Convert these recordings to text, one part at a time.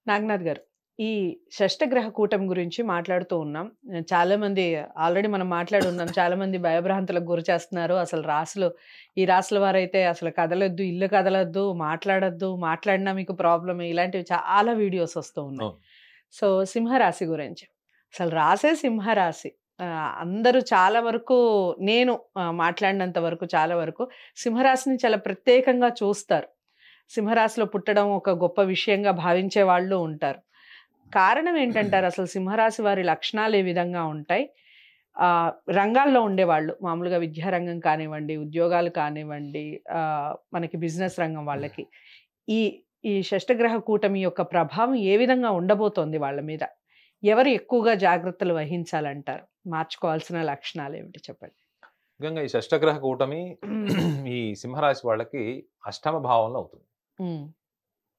నాగనాథ్ గారు, ఈ షష్టగ్రహ కూటమి గురించి మాట్లాడుతూ ఉన్నాం. చాలామంది ఆల్రెడీ మనం మాట్లాడున్నాం. చాలామంది భయభ్రాంతులకు గురి చేస్తున్నారు. అసలు రాసులు ఈ రాసుల వారైతే అసలు కదలొద్దు, ఇల్లు కదలొద్దు, మాట్లాడొద్దు, మాట్లాడినా మీకు ప్రాబ్లమే ఇలాంటివి చాలా వీడియోస్ వస్తూ ఉన్నాయి. అవును. సో, సింహరాశి గురించి. అసలు రాసే సింహరాశి. అందరూ చాలా వరకు నేను మాట్లాడినంత వరకు చాలా వరకు సింహరాశిని చాలా ప్రత్యేకంగా చూస్తారు. సింహరాశిలో పుట్టడం ఒక గొప్ప విషయంగా భావించే వాళ్ళు ఉంటారు. కారణం ఏంటంటారు? అసలు సింహరాశి వారి లక్షణాలు ఏ విధంగా ఉంటాయి? రంగాల్లో ఉండేవాళ్ళు మామూలుగా విద్యారంగం కానివ్వండి, ఉద్యోగాలు కానివ్వండి, మనకి బిజినెస్ రంగం వాళ్ళకి. ఈ ఈ షష్టగ్రహ కూటమి యొక్క ప్రభావం ఏ విధంగా ఉండబోతోంది వాళ్ళ మీద? ఎవరు ఎక్కువగా జాగ్రత్తలు వహించాలంటారు? మార్చుకోవాల్సిన లక్షణాలేమిటి చెప్పండి? ముఖ్యంగా ఈ షష్టగ్రహ కూటమి ఈ సింహరాశి వాళ్ళకి అష్టమ భావంలో అవుతుంది. హ్మ్.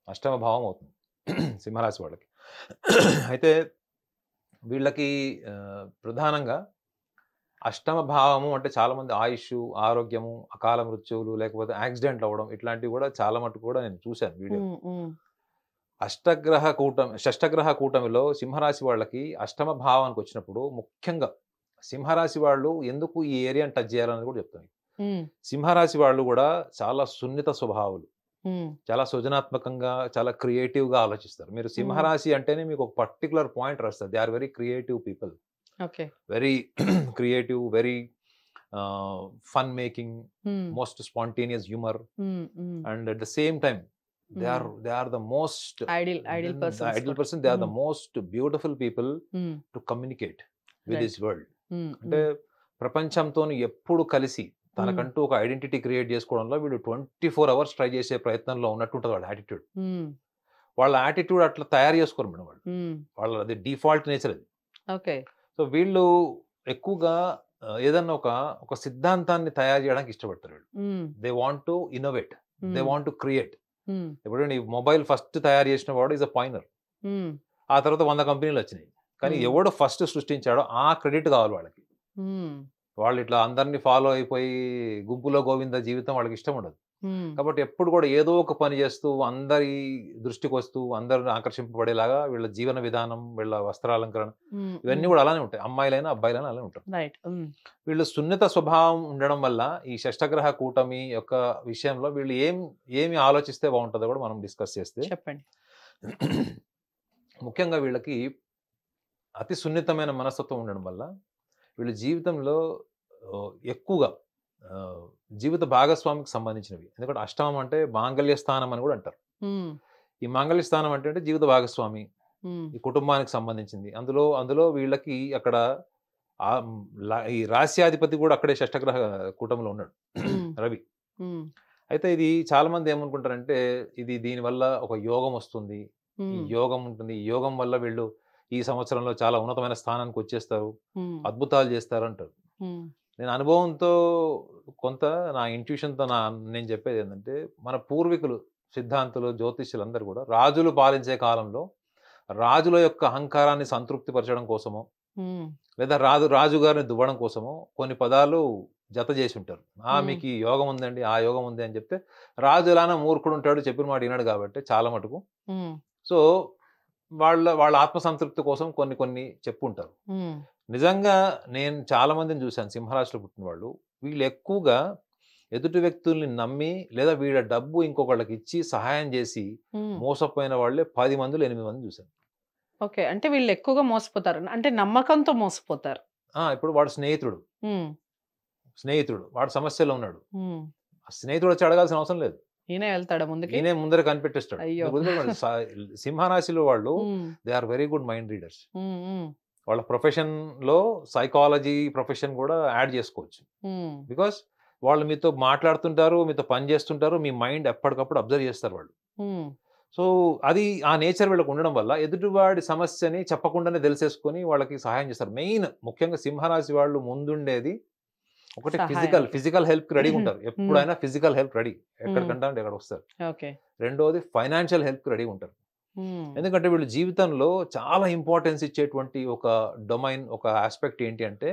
అష్టమ భావం అవుతుంది సింహరాశి వాళ్ళకి. అయితే వీళ్ళకి ప్రధానంగా అష్టమ భావము అంటే చాలామంది ఆయుష్షు, ఆరోగ్యము, అకాల మృత్యువులు లేకపోతే యాక్సిడెంట్లు అవ్వడం ఇట్లాంటివి కూడా చాలా మటుకు కూడా నేను చూశాను వీడియోలు. హ్మ్. హ్మ్. షష్టగ్రహ కూటమిలో సింహరాశి వాళ్ళకి అష్టమ భావానికి వచ్చినప్పుడు ముఖ్యంగా సింహరాశి వాళ్ళు ఎందుకు ఈ ఏరియాని టచ్ చేయాలని కూడా చెప్తాను. హ్మ్. సింహరాశి వాళ్ళు కూడా చాలా సున్నిత స్వభావాలు. హ్మ్. చాలా సృజనాత్మకంగా, చాలా క్రియేటివ్‌గా ఆలోచిస్తారు. మీరు హ్మ్. సింహరాశి అంటేనే మీకు ఒక పర్టిక్యులర్ పాయింట్ వస్తది. They are very creative people. Okay. Very creative, very fun making, hmm. Most spontaneous humour hmm. Hmm. And at the same time hmm. They are the most ideal the persons ideal కూడా. Person. They are the hmm. Most beautiful people hmm. To communicate with this right. World. Hmm. అంటే హ్మ్. ప్రపంచంతోని ఎప్పుడు కలిసి హ్మ్. తనకంటూ ఒక identity create చేసుకోవడంలో వీడు 24 అవర్స్ ట్రై చేసే ప్రయత్నంలో ఉన్నట్టుంటది వాళ్ళ యాటిట్యూడ్. హ్మ్. వాళ్ళ యాటిట్యూడ్ అట్లా తయారు చేసుకోరు మేడం వాళ్ళు. హ్మ్. వాళ్ళది డిఫాల్ట్ నేచర్ అది. ఓకే. సో, వీళ్ళు ఎక్కువగా ఏదన్నా ఒక సిద్ధాంతాన్ని తయారు చేయడానికి ఇష్టపడతారు వీళ్ళు. Hmm. They want to innovate. They hmm. Want to create. Hmm. ఎప్పుడండి మొబైల్ ఫస్ట్ తయారు చేసిన వాడు ఈస్ ఎ పాయినర్. హ్మ్. ఆ తర్వాత 100 కంపెనీలొచ్చినాయి. కానీ హ్మ్. ఎవడు ఫస్ట్ సృష్టించాడో ఆ క్రెడిట్ కావాలి వాళ్ళకి. హ్మ్. వాళ్ళిట్లా అందరిని ఫాలో అయిపోయి గుంపులో గోవింద జీవితం వాళ్ళకిష్టం ఉండదు. హ్మ్. కాబట్టి ఎప్పుడు కూడా ఏదో ఒక పని చేస్తూ, అందరి దృష్టికొస్తూ, అందరిని ఆకర్షింపబడేలాగా వీళ్ళ జీవన విధానం, వీళ్ళ వస్త్రాలంకరణ హ్మ్. ఇవన్నీ హ్మ్. కూడా అలానే ఉంటాయి. అమ్మాయిలైనా, అబ్బాయిలైనా అలానే ఉంటారు. రైట్. హ్మ్. వీళ్ళు సున్నిత స్వభావం ఉండడం వల్ల ఈ షష్టగ్రహ కూటమి యొక్క విషయంలో వీళ్ళు ఏమి ఆలోచిస్తే బావుంటదో కూడా మనం డిస్కస్ చేస్తే చెప్పండి. ముఖ్యంగా వీళ్ళకి అతి సున్నితమైన మనస్తత్వం ఉండడం వల్ల వీళ్ళ జీవితంలో ఎక్కువగా ఆహ్, జీవిత భాగస్వామికి సంబంధించినవి. ఎందుకంటే అష్టమం అంటే మాంగళ్య స్థానం అని కూడా అంటారు. హ్మ్. ఈ మాంగళ్య స్థానం అంటే జీవిత భాగస్వామి, హ్మ్. ఈ కుటుంబానికి సంబంధించింది. అందులో అందులో వీళ్ళకి అక్కడ ఆహ్, హ్మ్, ఈ రాస్యాధిపతి కూడా అక్కడే షష్టగ్రహ కూటమిలో ఉన్నాడు. హ్మ్. రవి. హ్మ్. అయితే ఇది చాలామంది ఏమనుకుంటారంటే ఇది దీనివల్ల ఒక యోగం వస్తుంది. ఈ హ్మ్. యోగం ఉంటుంది. ఈ యోగం వల్ల వీళ్ళు ఈ సంవత్సరంలో చాలా ఉన్నతమైన స్థానానికొచ్చేస్తారు. హ్మ్. అద్భుతాలు చేస్తారంటారు. హ్మ్. నేను అనుభవంతో కొంత నా ఇన్‌ట్యూషన్‌తో నేను చెప్పేదేంటంటే, మన పూర్వీకులు, సిద్ధాంతులు, జ్యోతిష్యులందరూ గూడా రాజులు పాలించే కాలంలో రాజుల యొక్క అహంకారాన్ని సంతృప్తి పరచడం కోసమో, హ్మ్. లేదా రాజు గారిని దువ్వడం కోసమో కొన్ని పదాలు జత జేసుంటారు. హ్మ్. మీకు ఈ యోగం ఉందండి, ఆ యోగం ఉంది అని జెప్తే, రాజు ఎలానో మూర్ఖుడుంటాడు, చెప్పిన మాట ఇనడు గాబట్టి చాలా మటుకు. హ్మ్. సో, వాళ్ళ ఆత్మ సంతృప్తి కోసం కొన్ని కొన్ని చెప్పుంటారు. హ్మ్. నిజంగా నేను చాలా మందిని చూశాను సింహరాశిలో పుట్టిన వాళ్ళు. వీళ్ళు ఎక్కువగా ఎదుటి వ్యక్తుల్ని నమ్మి లేదా వీళ్ళ డబ్బు ఇంకొకళ్ళకిచ్చి సహాయం జేసి హ్మ్. మోసపోయిన వాళ్ళే 10 మందిలో 8 మందిని చూశాను. ఓకే. అంటే వీళ్ళు ఎక్కువగా మోసపోతారు. అంటే నమ్మకంతో మోసపోతారు. ఇప్పుడు వాడు స్నేహితుడు, హ్మ్. వాడు సమస్యలో ఉన్నాడు. హ్మ్. ఆ స్నేహితుడొచ్చి అడగాల్సిన అవసరం లేదు. ఈయనే వెళ్తాడా ముందుకి? ఈయనే ముందర కనిపెట్టేస్తాడు. అయ్యో! మీరు గుర్తుపెట్టుకోండి సింహరాశిలో వాళ్ళు hmm. They are very good mind readers. Hmm. Hmm. వాళ్ళ ప్రొఫెషన్‌లో సైకాలజీ ప్రొఫెషన్ గూడా యాడ్ జేసుకోవచ్చు. హ్మ్. బికాజ్ వాళ్ళు మీతో మాట్లాడుతుంటారు, మీతో పని చేస్తుంటారు. మీ మైండ్ ఎప్పటికప్పుడు అబ్జర్వ్ చేస్తారు వాళ్ళు. హ్మ్. సో, అది ఆ నేచర్ వీళ్ళకి ఉండడం వల్ల ఎదుటివాడి సమస్యని చెప్పకుండానే తెలిసేసుకొని వాళ్ళకి సహాయం చేస్తారు. ముఖ్యంగా సింహరాశి వాళ్ళు ముందుండేది ఒకటి సహాయానికి. ఫిజికల్ హెల్ప్‌కి రెడీగుంటారు. హ్మ్. ఎప్పుడైనా ఫిజికల్ హెల్ప్ రెడీ. హ్మ్. ఎక్కడికంటే అంటే అక్కడికొస్తారు. ఓకే. రెండోది ఫైనాన్షియల్ హెల్ప్‌కి రెడీగుంటారు. హ్మ్. ఎందుకంటే వీళ్ళు జీవితంలో చాలా ఇంపార్టెన్స్ ఇచ్చేటువంటి ఒక డొమైన్, ఒక యాస్పెక్ట్ ఏంటి అంటే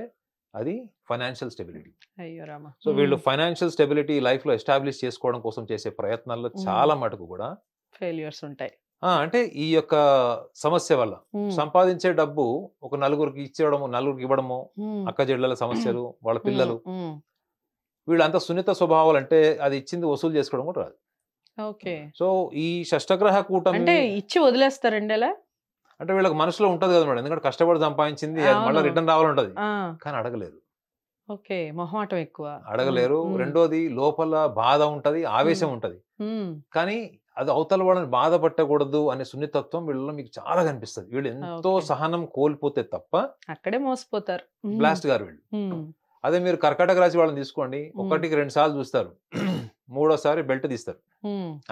అది ఫైనాన్షియల్ స్టెబిలిటీ. అయ్యో రామా! సో, హ్మ్. వీళ్ళు ఫైనాన్షియల్ స్టెబిలిటీ లైఫ్‌లో ఎస్టాబ్లిష్ చేసుకోవడం కోసం చేసే ప్రయత్నాల్లో హ్మ్. చాలా మటుకు గూడా ఫెయిల్యూర్స్ ఉంటాయి. అంటే ఈ యొక్క సమస్య వల్ల సంపాదించే డబ్బు ఒక నలుగురికి ఇచ్చేయడము, నలుగురికి ఇవ్వడము, అక్క చెల్లెల సమస్యలు, వాళ్ళ పిల్లలు, వీళ్ళంతా సున్నిత స్వభావాలు అంటే అది ఇచ్చింది వసూలు చేసుకోవడం కూడా రాదు. ఓకే. సో ఈ షష్టగ్రహ కూటమి అంటే ఇచ్చి వదిలేస్తారండి అలా? అంటే వీళ్ళకి మనసులో ఉంటది కదా మేడం, ఎందుకంటే కష్టపడి సంపాదించింది అది మళ్ళీ రిటర్న్ రావాలంటది, కానీ అడగలేరు. ఓకే, మొహమాటం ఎక్కువ, అడగలేరు. రెండోది లోపల బాధ ఉంటది, ఆవేశం ఉంటది, కానీ అది అవతల వాళ్ళని బాధ పట్టకూడదు అనే సున్నితత్వం వీళ్ళలో మీకు చాలా కనిపిస్తుంది. వీళ్ళు ఎంతో సహనం కోల్పోతే తప్ప అక్కడే మోసపోతారు బ్లాస్ట్ గారు వీళ్ళు. అదే మీరు కర్కాటక రాశి వాళ్ళని తీసుకోండి, ఒకటికి 2 సార్లు చూస్తారు, మూడోసారి బెల్ట్ తీస్తారు,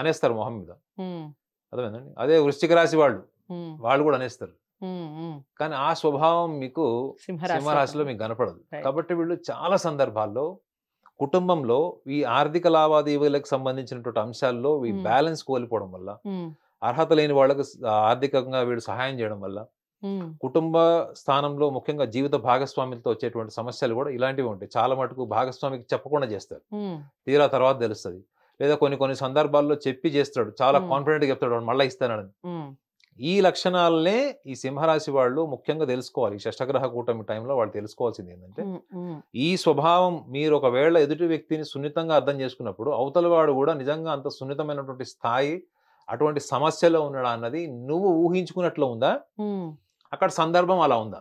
అనేస్తారు మొహం మీద, అర్థమైందండి. అదే వృశ్చిక రాశి వాళ్ళు కూడా అనేస్తారు, కానీ ఆ స్వభావం మీకు సింహరాశిలో మీకు కనపడదు. కాబట్టి వీళ్ళు చాలా సందర్భాల్లో కుటుంబంలో ఈ ఆర్థిక లావాదేవీలకు సంబంధించినటువంటి అంశాల్లో ఈ బ్యాలెన్స్ కోల్పోవడం వల్ల, అర్హత లేని వాళ్ళకు ఆర్థికంగా వీళ్ళు సహాయం చేయడం వల్ల, కుటుంబ స్థానంలో ముఖ్యంగా జీవిత భాగస్వాములతో వచ్చేటువంటి సమస్యలు కూడా ఇలాంటివి ఉంటాయి. చాలా మటుకు భాగస్వామికి చెప్పకుండా చేస్తారు, తీరా తర్వాత తెలుస్తుంది. లేదా కొన్ని సందర్భాల్లో చెప్పి చేస్తాడు, చాలా కాన్ఫిడెంట్ గా చెప్తాడు మళ్ళీ ఇస్తానని. ఈ లక్షణాలనే ఈ సింహరాశి వాళ్ళు ముఖ్యంగా తెలుసుకోవాలి. ఈ షష్టగ్రహ కూటమి టైంలో వాళ్ళు తెలుసుకోవాల్సింది ఏంటంటే, ఈ స్వభావం మీరు ఒకవేళ ఎదుటి వ్యక్తిని సున్నితంగా అర్థం చేసుకున్నప్పుడు అవతల వాడు కూడా నిజంగా అంత సున్నితమైనటువంటి స్థాయి, అటువంటి సమస్యలో ఉన్నాడా అన్నది నువ్వు ఊహించుకున్నట్లు ఉందా, అక్కడ సందర్భం అలా ఉందా,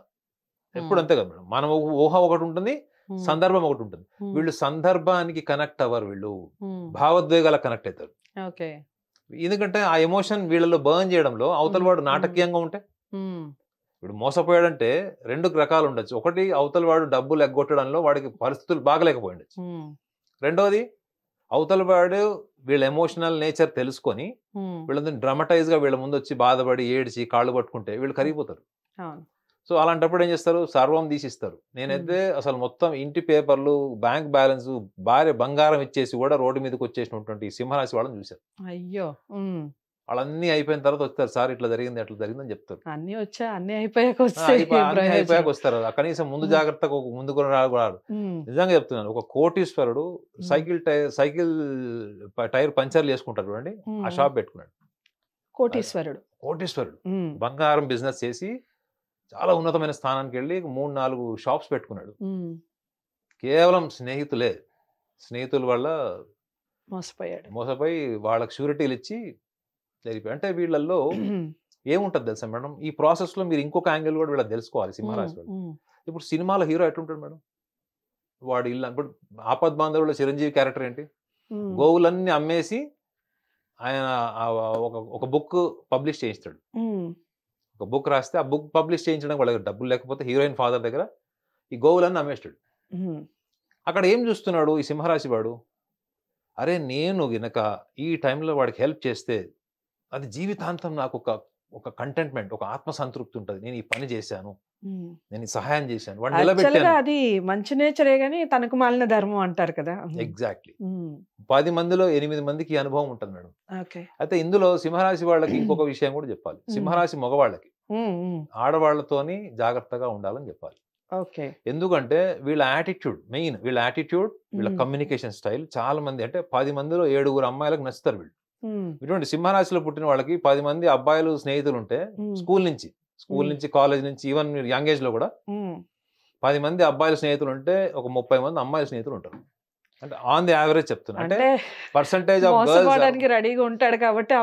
ఎప్పుడు అంతే కదా మేడం. మన ఊహ ఒకటి ఉంటుంది, సందర్భం ఒకటి ఉంటుంది. వీళ్ళు సందర్భానికి కనెక్ట్ అవ్వరు, వీళ్ళు భావోద్వేగాలకు కనెక్ట్ అవుతారు. ఎందుకంటే ఆ ఎమోషన్ వీళ్ళలో బర్న్ చేయడంలో అవతల వాడు నాటకీయంగా ఉంటే, ఇప్పుడు మోసపోయాడంటే 2 రకాలు ఉండొచ్చు. ఒకటి అవతల వాడు డబ్బులు ఎగ్గొట్టడంలో వాడికి పరిస్థితులు బాగలేకపోయి ఉండొచ్చు. రెండోది అవతల వాడు వీళ్ళ ఎమోషనల్ నేచర్ తెలుసుకొని వీళ్ళందరూ డ్రామటైజ్ గా వీళ్ళ ముందు వచ్చి బాధపడి ఏడ్చి కాళ్ళు పట్టుకుంటే వీళ్ళు కరిగిపోతారు. సో అలాంటప్పుడు ఏం చేస్తారు, సర్వం తీసిస్తారు. నేనైతే అసలు మొత్తం ఇంటి పేపర్లు, బ్యాంక్ బ్యాలెన్స్, భార్య బంగారం ఇచ్చేసి కూడా రోడ్డు మీదకి వచ్చేసినటువంటి సింహరాశి వాళ్ళని చూశారు. అయ్యో, వాళ్ళన్నీ అయిపోయిన తర్వాత వస్తారు, సార్ ఇట్లా జరిగింది అట్లా జరిగిందని చెప్తారు. అన్ని అయిపోయాక వస్తారు, కనీసం ముందు జాగ్రత్తగా ముందుకు రాడు. నిజంగా చెప్తున్నాను, ఒక కోటీశ్వరుడు సైకిల్ టైర్ పంచర్లు చేసుకుంటారు చూడండి, ఆ షాప్ పెట్టుకున్నాడు. కోటీశ్వరుడు బంగారం బిజినెస్ చేసి చాలా ఉన్నతమైన స్థానానికి వెళ్ళి 3-4 షాప్స్ పెట్టుకున్నాడు. కేవలం స్నేహితుల వల్ల మోసపోయి వాళ్ళకి షూరిటీలు ఇచ్చి జరిగిపోయి. అంటే వీళ్ళల్లో ఏముంటది తెలుసా మేడం, ఈ ప్రాసెస్ లో మీరు ఇంకొక యాంగిల్ కూడా వీళ్ళకి తెలుసుకోవాలి. సింహరాశి వాళ్ళు ఇప్పుడు సినిమాలో హీరో ఎట్లుంటాడు మేడం, వాడు ఇల్లు, ఇప్పుడు ఆపద్ బాంధవుల్లో చిరంజీవి క్యారెక్టర్ ఏంటి, గోవులన్నీ అమ్మేసి ఆయన ఒక బుక్ పబ్లిష్ చేయిస్తాడు. ఒక బుక్ రాస్తే ఆ బుక్ పబ్లిష్ చేయించడానికి వాళ్ళ దగ్గర డబ్బులు లేకపోతే హీరోయిన్ ఫాదర్ దగ్గర ఈ గోవులన్నీ అమ్మేస్తాడు. అక్కడ ఏం చూస్తున్నాడు ఈ సింహరాశి వాడు, అరే నేను గనక ఈ టైంలో వాడికి హెల్ప్ చేస్తే అది జీవితాంతం నాకు ఒక కంటెంట్మెంట్, ఒక ఆత్మసంతృప్తి ఉంటుంది, నేను ఈ పని చేశాను, నేను ఈ సహాయం చేశాను, వాడిని నిలబెట్టాను. అది మంచి నేచరే గానీ తనకు మాలిన ధర్మం అంటారు కదా. ఎగ్జాక్ట్లీ. 10 మందిలో 8 మందికి ఈ అనుభవం ఉంటుంది మేడం. అయితే ఇందులో సింహరాశి వాళ్ళకి ఇంకొక విషయం కూడా చెప్పాలి. సింహరాశి మగవాళ్ళకి ఆడవాళ్లతోని జాగ్రత్తగా ఉండాలని చెప్పాలి. ఎందుకంటే వీళ్ళ యాటిట్యూడ్, వీళ్ళ యాటిట్యూడ్, వీళ్ళ కమ్యూనికేషన్ స్టైల్ చాలా మంది, అంటే 10 మందిలో 7 అమ్మాయిలకు నచ్చుతారు వీళ్ళు. ఇటువంటి సింహరాశిలో పుట్టిన వాళ్ళకి 10 మంది అబ్బాయిలు స్నేహితులు ఉంటే, స్కూల్ నుంచి కాలేజ్ నుంచి ఈవెన్ మీరు యంగ్ ఏజ్ లో కూడా 10 మంది అబ్బాయిల స్నేహితులు ఉంటే ఒక 30 మంది అమ్మాయిల స్నేహితులు ఉంటారు. అంటే ఆన్ ది యావరేజ్ చెప్తున్నా, అంటే పర్సంటేజ్ ఆఫ్ గర్ల్స్ రెడీగా ఉంటాడు కాబట్టి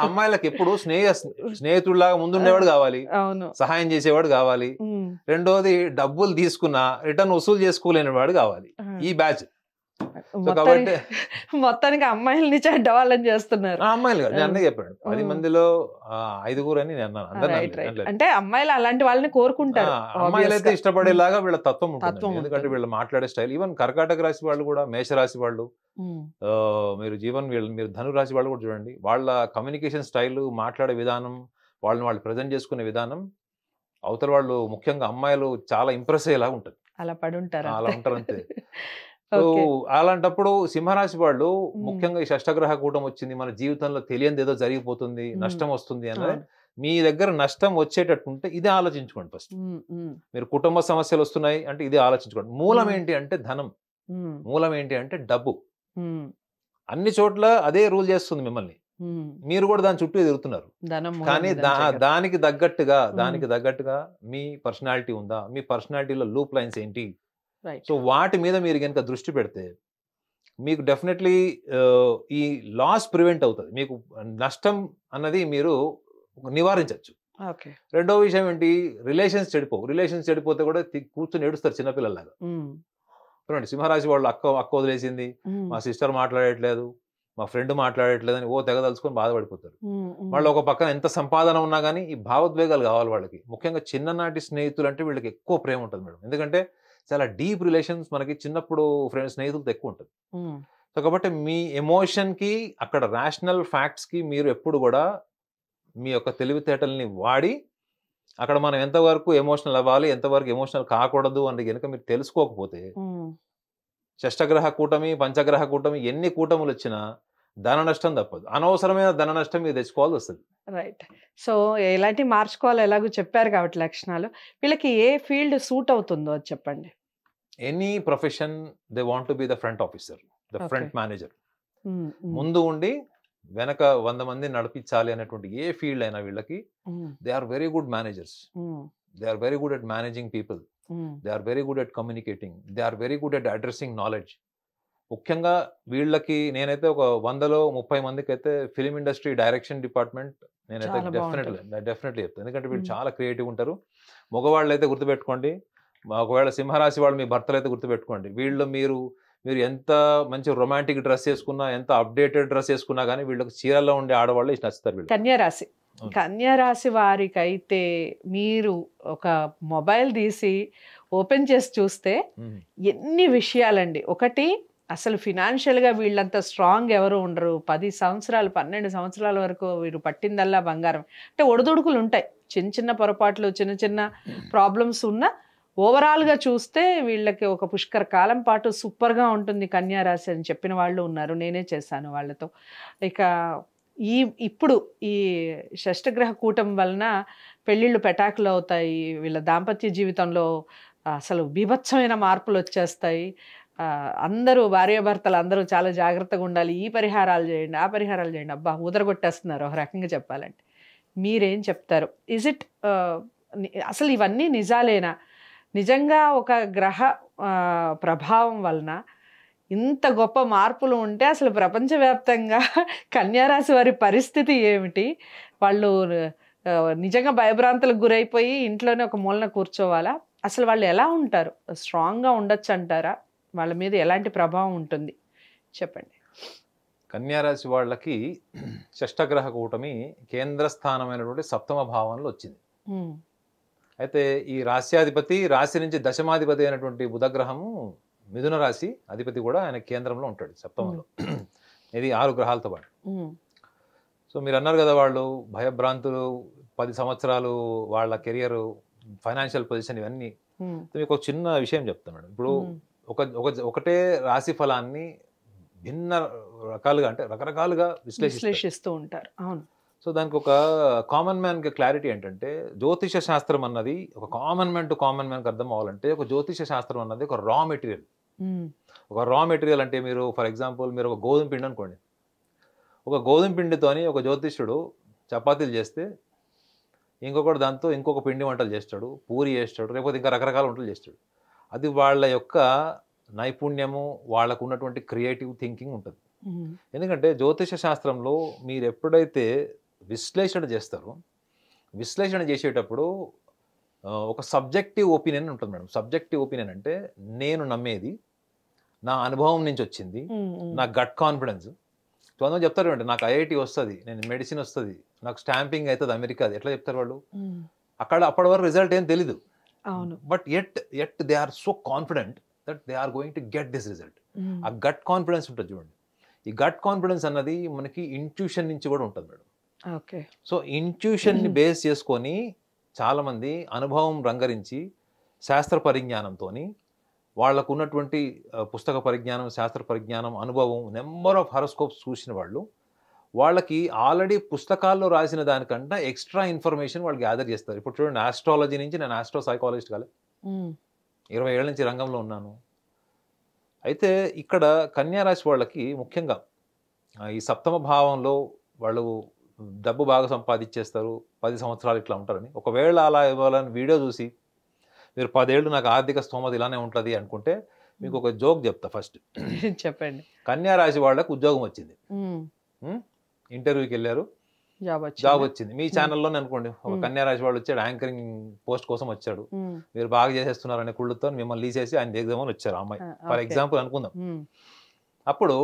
అమ్మాయిలకు ఎప్పుడు స్నేహితుడిలాగా ముందుండేవాడు కావాలి, సహాయం చేసేవాడు కావాలి. రెండోది డబ్బులు తీసుకున్నా రిటర్న్ వసూలు చేసుకోలేని వాడు కావాలి ఈ బ్యాచ్. కాబట్టి మొత్తానికి అమ్మాయిల్ని చెడ్డవాళ్ళని చేస్తున్నారు. అమ్మాయిలు నేను అన్నీ చెప్పాడు, 10 మందిలో 5 అని నేను అన్నాను. అంటే అమ్మాయిలు అలాంటి వాళ్ళని కోరుకుంటారు. అమ్మాయిలు అయితే ఇష్టపడేలాగా వీళ్ళ తత్వం ఉంటుంది, ఎందుకంటే వీళ్ళు మాట్లాడే స్టైల్. ఈవెన్ కర్కాటక రాశి వాళ్ళు కూడా, మేషరాశి వాళ్ళు, మీరు ధనురాశి వాళ్ళు కూడా చూడండి, వాళ్ళ కమ్యూనికేషన్ స్టైల్, మాట్లాడే విధానం, వాళ్ళు ప్రజెంట్ చేసుకునే విధానం అవతల వాళ్ళు, ముఖ్యంగా అమ్మాయిలు చాలా ఇంప్రెస్ అయ్యేలాగా ఉంటుంది. అలా పడుంటారు, అలా ఉంటారు అంతే. సో అలాంటప్పుడు సింహరాశి వాళ్ళు ముఖ్యంగా ఈ షష్టగ్రహ కూటం వచ్చింది, మన జీవితంలో తెలియనిది ఏదో జరిగిపోతుంది, నష్టం వస్తుంది అన్నది, మీ దగ్గర నష్టం వచ్చేటట్టుంటే ఇది ఆలోచించుకోండి ఫస్ట్. మీరు కుటుంబ సమస్యలు వస్తున్నాయి అంటే ఇది ఆలోచించుకోండి. మూలం ఏంటి అంటే ధనం, మూలం ఏంటి అంటే డబ్బు. అన్ని చోట్ల అదే రూల్ చేస్తుంది మిమ్మల్ని. మీరు కూడా దాని చుట్టూ ఎదుగుతున్నారు. కానీ దానికి తగ్గట్టుగా మీ పర్సనాలిటీ ఉందా, మీ పర్సనాలిటీలో లూప్ లైన్స్ ఏంటి, సో వాటి మీద మీరు కనుక దృష్టి పెడితే మీకు డెఫినెట్లీ ఈ లాస్ ప్రివెంట్ అవుతుంది. మీకు నష్టం అన్నది మీరు నివారించవచ్చు. రెండో విషయం ఏంటి, రిలేషన్స్ చెడిపోతే కూడా కూర్చొని ఏడుస్తారు చిన్నపిల్లలాగా. చూడండి, సింహరాశి వాళ్ళు అక్క వదిలేసింది, మా సిస్టర్ మాట్లాడట్లేదు, మా ఫ్రెండ్ మాట్లాడట్లేదు అని తెగ తలుచుకొని బాధపడిపోతారు. వాళ్ళు ఒక పక్కన ఎంత సంపాదన ఉన్నా కానీ ఈ భావోద్వేగాలు కావాలి వాళ్ళకి. ముఖ్యంగా చిన్ననాటి స్నేహితులు అంటే వీళ్ళకి ఎక్కువ ప్రేమ ఉంటుంది మేడం. ఎందుకంటే చాలా డీప్ రిలేషన్స్ మనకి చిన్నప్పుడు స్నేహితులతో ఎక్కువ ఉంటుంది. సో కాబట్టి మీ ఎమోషన్ కి, అక్కడ రేషనల్ ఫ్యాక్ట్స్ కి మీరు ఎప్పుడు కూడా మీ యొక్క తెలివితేటల్ని వాడి అక్కడ మనం ఎంతవరకు ఎమోషనల్ అవ్వాలి, ఎంతవరకు ఎమోషనల్ కాకూడదు అని కనుక మీరు తెలుసుకోకపోతే షష్టగ్రహ కూటమి, పంచగ్రహ కూటమి, ఎన్ని కూటములు వచ్చినా ధన నష్టం తప్పదు. అనవసరమైన ధన నష్టం మీరు తెచ్చుకోవాల్సి వస్తుంది. రైట్. సో ఎలాంటి మార్చుకోవాలి ఎలాగో చెప్పారు కాబట్టి లక్షణాలు, వీళ్ళకి ఏ ఫీల్డ్ సూట్ అవుతుందో అది చెప్పండి. Any profession they want to be the front officer, the front manager. ముందు ఉండి వెనక 100 మంది నడిపించాలి అనేటువంటి ఏ ఫీల్డ్ అయినా వీళ్ళకి they are very good managers. They are very good at managing people, they are very good at communicating, they are very good at addressing knowledge. ముఖ్యంగా వీళ్ళకి నేనైతే ఒక 100లో 30 మందికి అయితే ఫిలిం ఇండస్ట్రీ డైరెక్షన్ డిపార్ట్మెంట్ నేనైతే డెఫినెట్లీ చెప్తాను. ఎందుకంటే వీళ్ళు చాలా క్రియేటివ్ ఉంటారు. మగవాళ్ళు అయితే గుర్తుపెట్టుకోండి, ఒకవేళ సింహరాశి వాళ్ళు మీ భర్తలు అయితే గుర్తుపెట్టుకోండి, వీళ్ళు మీరు ఎంత మంచి రొమాంటిక్ డ్రెస్ వేసుకున్నా, ఎంత అప్డేటెడ్ డ్రెస్ వేసుకున్నా కానీ వీళ్ళకి చీరల్లో ఉండే ఆడవాళ్ళు నచ్చుతారు. వీళ్ళు కన్యారాశి వారికి అయితే మీరు ఒక మొబైల్ తీసి ఓపెన్ చేసి చూస్తే ఎన్ని విషయాలండి. ఒకటి, అసలు ఫినాన్షియల్గా వీళ్ళంతా స్ట్రాంగ్ ఎవరు ఉండరు. 10 సంవత్సరాలు 12 సంవత్సరాల వరకు వీరు పట్టిందల్లా బంగారం. అంటే ఒడిదుడుకులు ఉంటాయి, చిన్న పొరపాట్లు, చిన్న ప్రాబ్లమ్స్ ఉన్న ఓవరాల్గా చూస్తే వీళ్ళకి ఒక పుష్కర కాలం పాటు సూపర్గా ఉంటుంది కన్యారాశి అని చెప్పిన వాళ్ళు ఉన్నారు. నేనే చేశాను వాళ్ళతో. ఇక ఇప్పుడు ఈ షష్టగ్రహ కూటం వలన పెళ్ళిళ్ళు పెటాకులు అవుతాయి, వీళ్ళ దాంపత్య జీవితంలో అసలు బీభత్సమైన మార్పులు వచ్చేస్తాయి. అందరూ భార్యాభర్తలు అందరూ చాలా జాగ్రత్తగా ఉండాలి, ఈ పరిహారాలు చేయండి, ఆ పరిహారాలు చేయండి, అబ్బా ఊదరగొట్టేస్తున్నారు ఒక రకంగా చెప్పాలంటే. మీరేం చెప్తారు? అసలు ఇవన్నీ నిజాలేనా? నిజంగా ఒక గ్రహ ప్రభావం వలన ఇంత గొప్ప మార్పులు ఉంటే అసలు ప్రపంచవ్యాప్తంగా కన్యారాశి వారి పరిస్థితి ఏమిటి? వాళ్ళు నిజంగా భయభ్రాంతులకు గురైపోయి ఇంట్లోనే ఒక మూలన కూర్చోవాలా? అసలు వాళ్ళు ఎలా ఉంటారు? స్ట్రాంగ్గా ఉండొచ్చు అంటారా? వాళ్ళ మీద ఎలాంటి ప్రభావం ఉంటుంది చెప్పండి. కన్యారాశి వాళ్ళకి షష్టగ్రహ కూటమి కేంద్ర స్థానమైనటువంటి 7వ భావంలో వచ్చింది. అయితే ఈ రాశ్యాధిపతి, రాశి నుంచి దశమాధిపతి అయినటువంటి బుధగ్రహము మిథున రాశి అధిపతి కూడా ఆయన కేంద్రంలో ఉంటాడు 7వ. ఇది 6 గ్రహాలతో పాటు. సో మీరు అన్నారు కదా, వాళ్ళు భయభ్రాంతులు, 10 సంవత్సరాలు వాళ్ళ కెరియర్, ఫైనాన్షియల్ పొజిషన్, ఇవన్నీ. మీకు ఒక చిన్న విషయం చెప్తాను మేడం. ఇప్పుడు ఒకటే రాశి ఫలాన్ని భిన్న రకాలుగా, అంటే రకరకాలుగా విశ్లేషిస్తూ ఉంటారు. అవును. సో దానికి ఒక కామన్ మ్యాన్కి క్లారిటీ ఏంటంటే, జ్యోతిష శాస్త్రం అన్నది ఒక కామన్ మ్యాన్ టు కామన్ మ్యాన్కి అర్థం అవ్వాలంటే, ఒక జ్యోతిష శాస్త్రం అన్నది ఒక రా మెటీరియల్. ఒక రా మెటీరియల్ అంటే మీరు ఫర్ ఎగ్జాంపుల్ మీరు ఒక గోధుమ పిండి అనుకోండి. ఒక గోధుమ పిండితోని ఒక జ్యోతిష్యుడు చపాతీలు చేస్తే ఇంకొకటి దాంతో ఇంకొక పిండి వంటలు చేస్తాడు, పూరి చేస్తాడు, లేకపోతే ఇంకా రకరకాల వంటలు చేస్తాడు. అది వాళ్ళ యొక్క నైపుణ్యము, వాళ్ళకు ఉన్నటువంటి క్రియేటివ్ థింకింగ్ ఉంటుంది. ఎందుకంటే జ్యోతిష శాస్త్రంలో మీరు ఎప్పుడైతే విశ్లేషణ చేస్తారో, విశ్లేషణ చేసేటప్పుడు ఒక సబ్జెక్టివ్ ఒపీనియన్ ఉంటుంది మేడం. సబ్జెక్టివ్ ఒపీనియన్ అంటే నేను నమ్మేది, నా అనుభవం నుంచి వచ్చింది, నా గట్ కాన్ఫిడెన్స్. కొంతమంది చెప్తారు అంటే నాకు ఐఐటి వస్తుంది, నేను మెడిసిన్ వస్తుంది, నాకు స్టాంపింగ్ అవుతుంది అమెరికాది, ఎట్లా చెప్తారు వాళ్ళు? అక్కడ అప్పటి వరకు రిజల్ట్ ఏం తెలీదు. But at they are so confident that they are going to get this result. ఆ గట్ కాన్ఫిడెన్స్ ఉంటుంది చూడండి. ఈ గట్ కాన్ఫిడెన్స్ అన్నది మనకి ఇంట్యూషన్ నుంచి కూడా ఉంటుంది మేడం. సో ఇంట్యూషన్ని బేస్ చేసుకొని చాలామంది అనుభవం రంగరించి శాస్త్ర పరిజ్ఞానంతో, వాళ్ళకు ఉన్నటువంటి పుస్తక పరిజ్ఞానం, శాస్త్ర పరిజ్ఞానం, అనుభవం, నెంబర్ ఆఫ్ హారోస్కోప్స్ చూసిన వాళ్ళు, వాళ్ళకి ఆల్రెడీ పుస్తకాల్లో రాసిన దానికంటే ఎక్స్ట్రా ఇన్ఫర్మేషన్ వాళ్ళు గ్యాదర్ చేస్తారు. ఇప్పుడు చూడండి, ఆస్ట్రాలజీ నుంచి నేను ఆస్ట్రో సైకాలజిస్ట్ కాలే, 20 ఏళ్ళ నుంచి రంగంలో ఉన్నాను. అయితే ఇక్కడ కన్యారాశి వాళ్ళకి ముఖ్యంగా ఈ 7వ భావంలో వాళ్ళు డబ్బు బాగా సంపాదించేస్తారు, 10 సంవత్సరాలు ఇట్లా ఉంటారని. ఒకవేళ అలా ఇవ్వాలని వీడియో చూసి మీరు 10 ఏళ్ళు నాకు ఆర్థిక స్తోమత ఇలానే ఉంటుంది అనుకుంటే మీకు ఒక జోక్ చెప్తా ఫస్ట్. చెప్పండి. కన్యా రాశి వాళ్ళకి ఉద్యోగం వచ్చింది, ఉమ్, ఇంటర్వ్యూకి వెళ్ళారు, జాబ్ జాబ్ వచ్చింది. వచ్చింది. మీ ఛానల్లోనే అనుకోండి, ఒక కన్యా రాశి వాళ్ళు వచ్చాడు, యాంకరింగ్ పోస్ట్ కోసం వచ్చాడు, మీరు బాగా చేసేస్తున్నారనే కుళ్ళుతో మిమ్మల్ని తీసేసి ఆయన దిగుదామని వచ్చారు ఆ అమ్మాయి, ఫర్ ఎగ్జాంపుల్ అనుకుందాం. అప్పుడు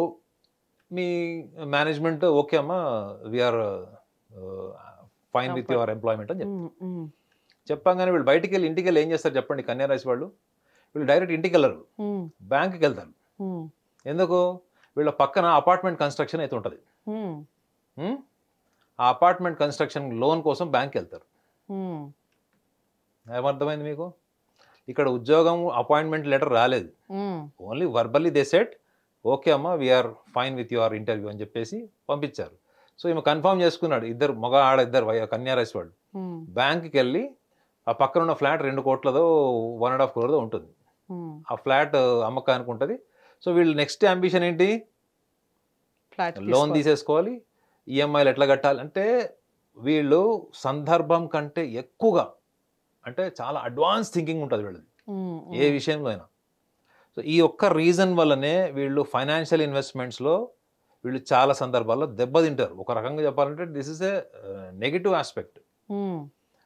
మీ మేనేజ్మెంట్ ఓకే అమ్మా we are fine with your employment అని చెప్తారు. చెప్పగానే వీళ్ళు బయటికి వెళ్ళి ఇంటికి వెళ్ళి ఏం చేస్తారు చెప్పండి? కన్యా రాశి వాళ్ళు వీళ్ళు డైరెక్ట్ ఇంటికి వెళ్ళరు, బ్యాంక్కి వెళ్తారు. ఎందుకు? వీళ్ళ పక్కన అపార్ట్మెంట్ కన్స్ట్రక్షన్ అయితే ఉంటుంది, ఆ అపార్ట్మెంట్ కన్స్ట్రక్షన్ లోన్ కోసం బ్యాంక్కి వెళ్తారు. ఏమర్థమైంది మీకు? ఇక్కడ ఉద్యోగం అపాయింట్మెంట్ లెటర్ రాలేదు, only verbally they said okay అమ్మా we are fine with your interview అని చెప్పేసి పంపించారు. సో ఈమె కన్ఫర్మ్ చేసుకున్నాడు, ఇద్దరు మగ ఆడ ఇద్దరు కన్యా రాశి వాళ్ళు బ్యాంక్కి వెళ్ళి ఆ పక్కన ఉన్న ఫ్లాట్ 2 కోట్లదో 1.5 crore ఉంటుంది, ఆ ఫ్లాట్ అమ్మకానికి ఉంటుంది. సో వీళ్ళు నెక్స్ట్ అంబిషన్ ఏంటి? లోన్ తీసేసుకోవాలి, ఈఎంఐలు ఎట్లా కట్టాలి అంటే వీళ్ళు సందర్భం కంటే ఎక్కువగా అంటే చాలా అడ్వాన్స్ థింకింగ్ ఉంటుంది వీళ్ళది ఏ విషయంలో అయినా. సో ఈ ఒక్క రీజన్ వల్లనే వీళ్ళు ఫైనాన్షియల్ ఇన్వెస్ట్మెంట్స్లో వీళ్ళు చాలా సందర్భాల్లో దెబ్బతింటారు. ఒక రకంగా చెప్పాలంటే this is a negative aspect.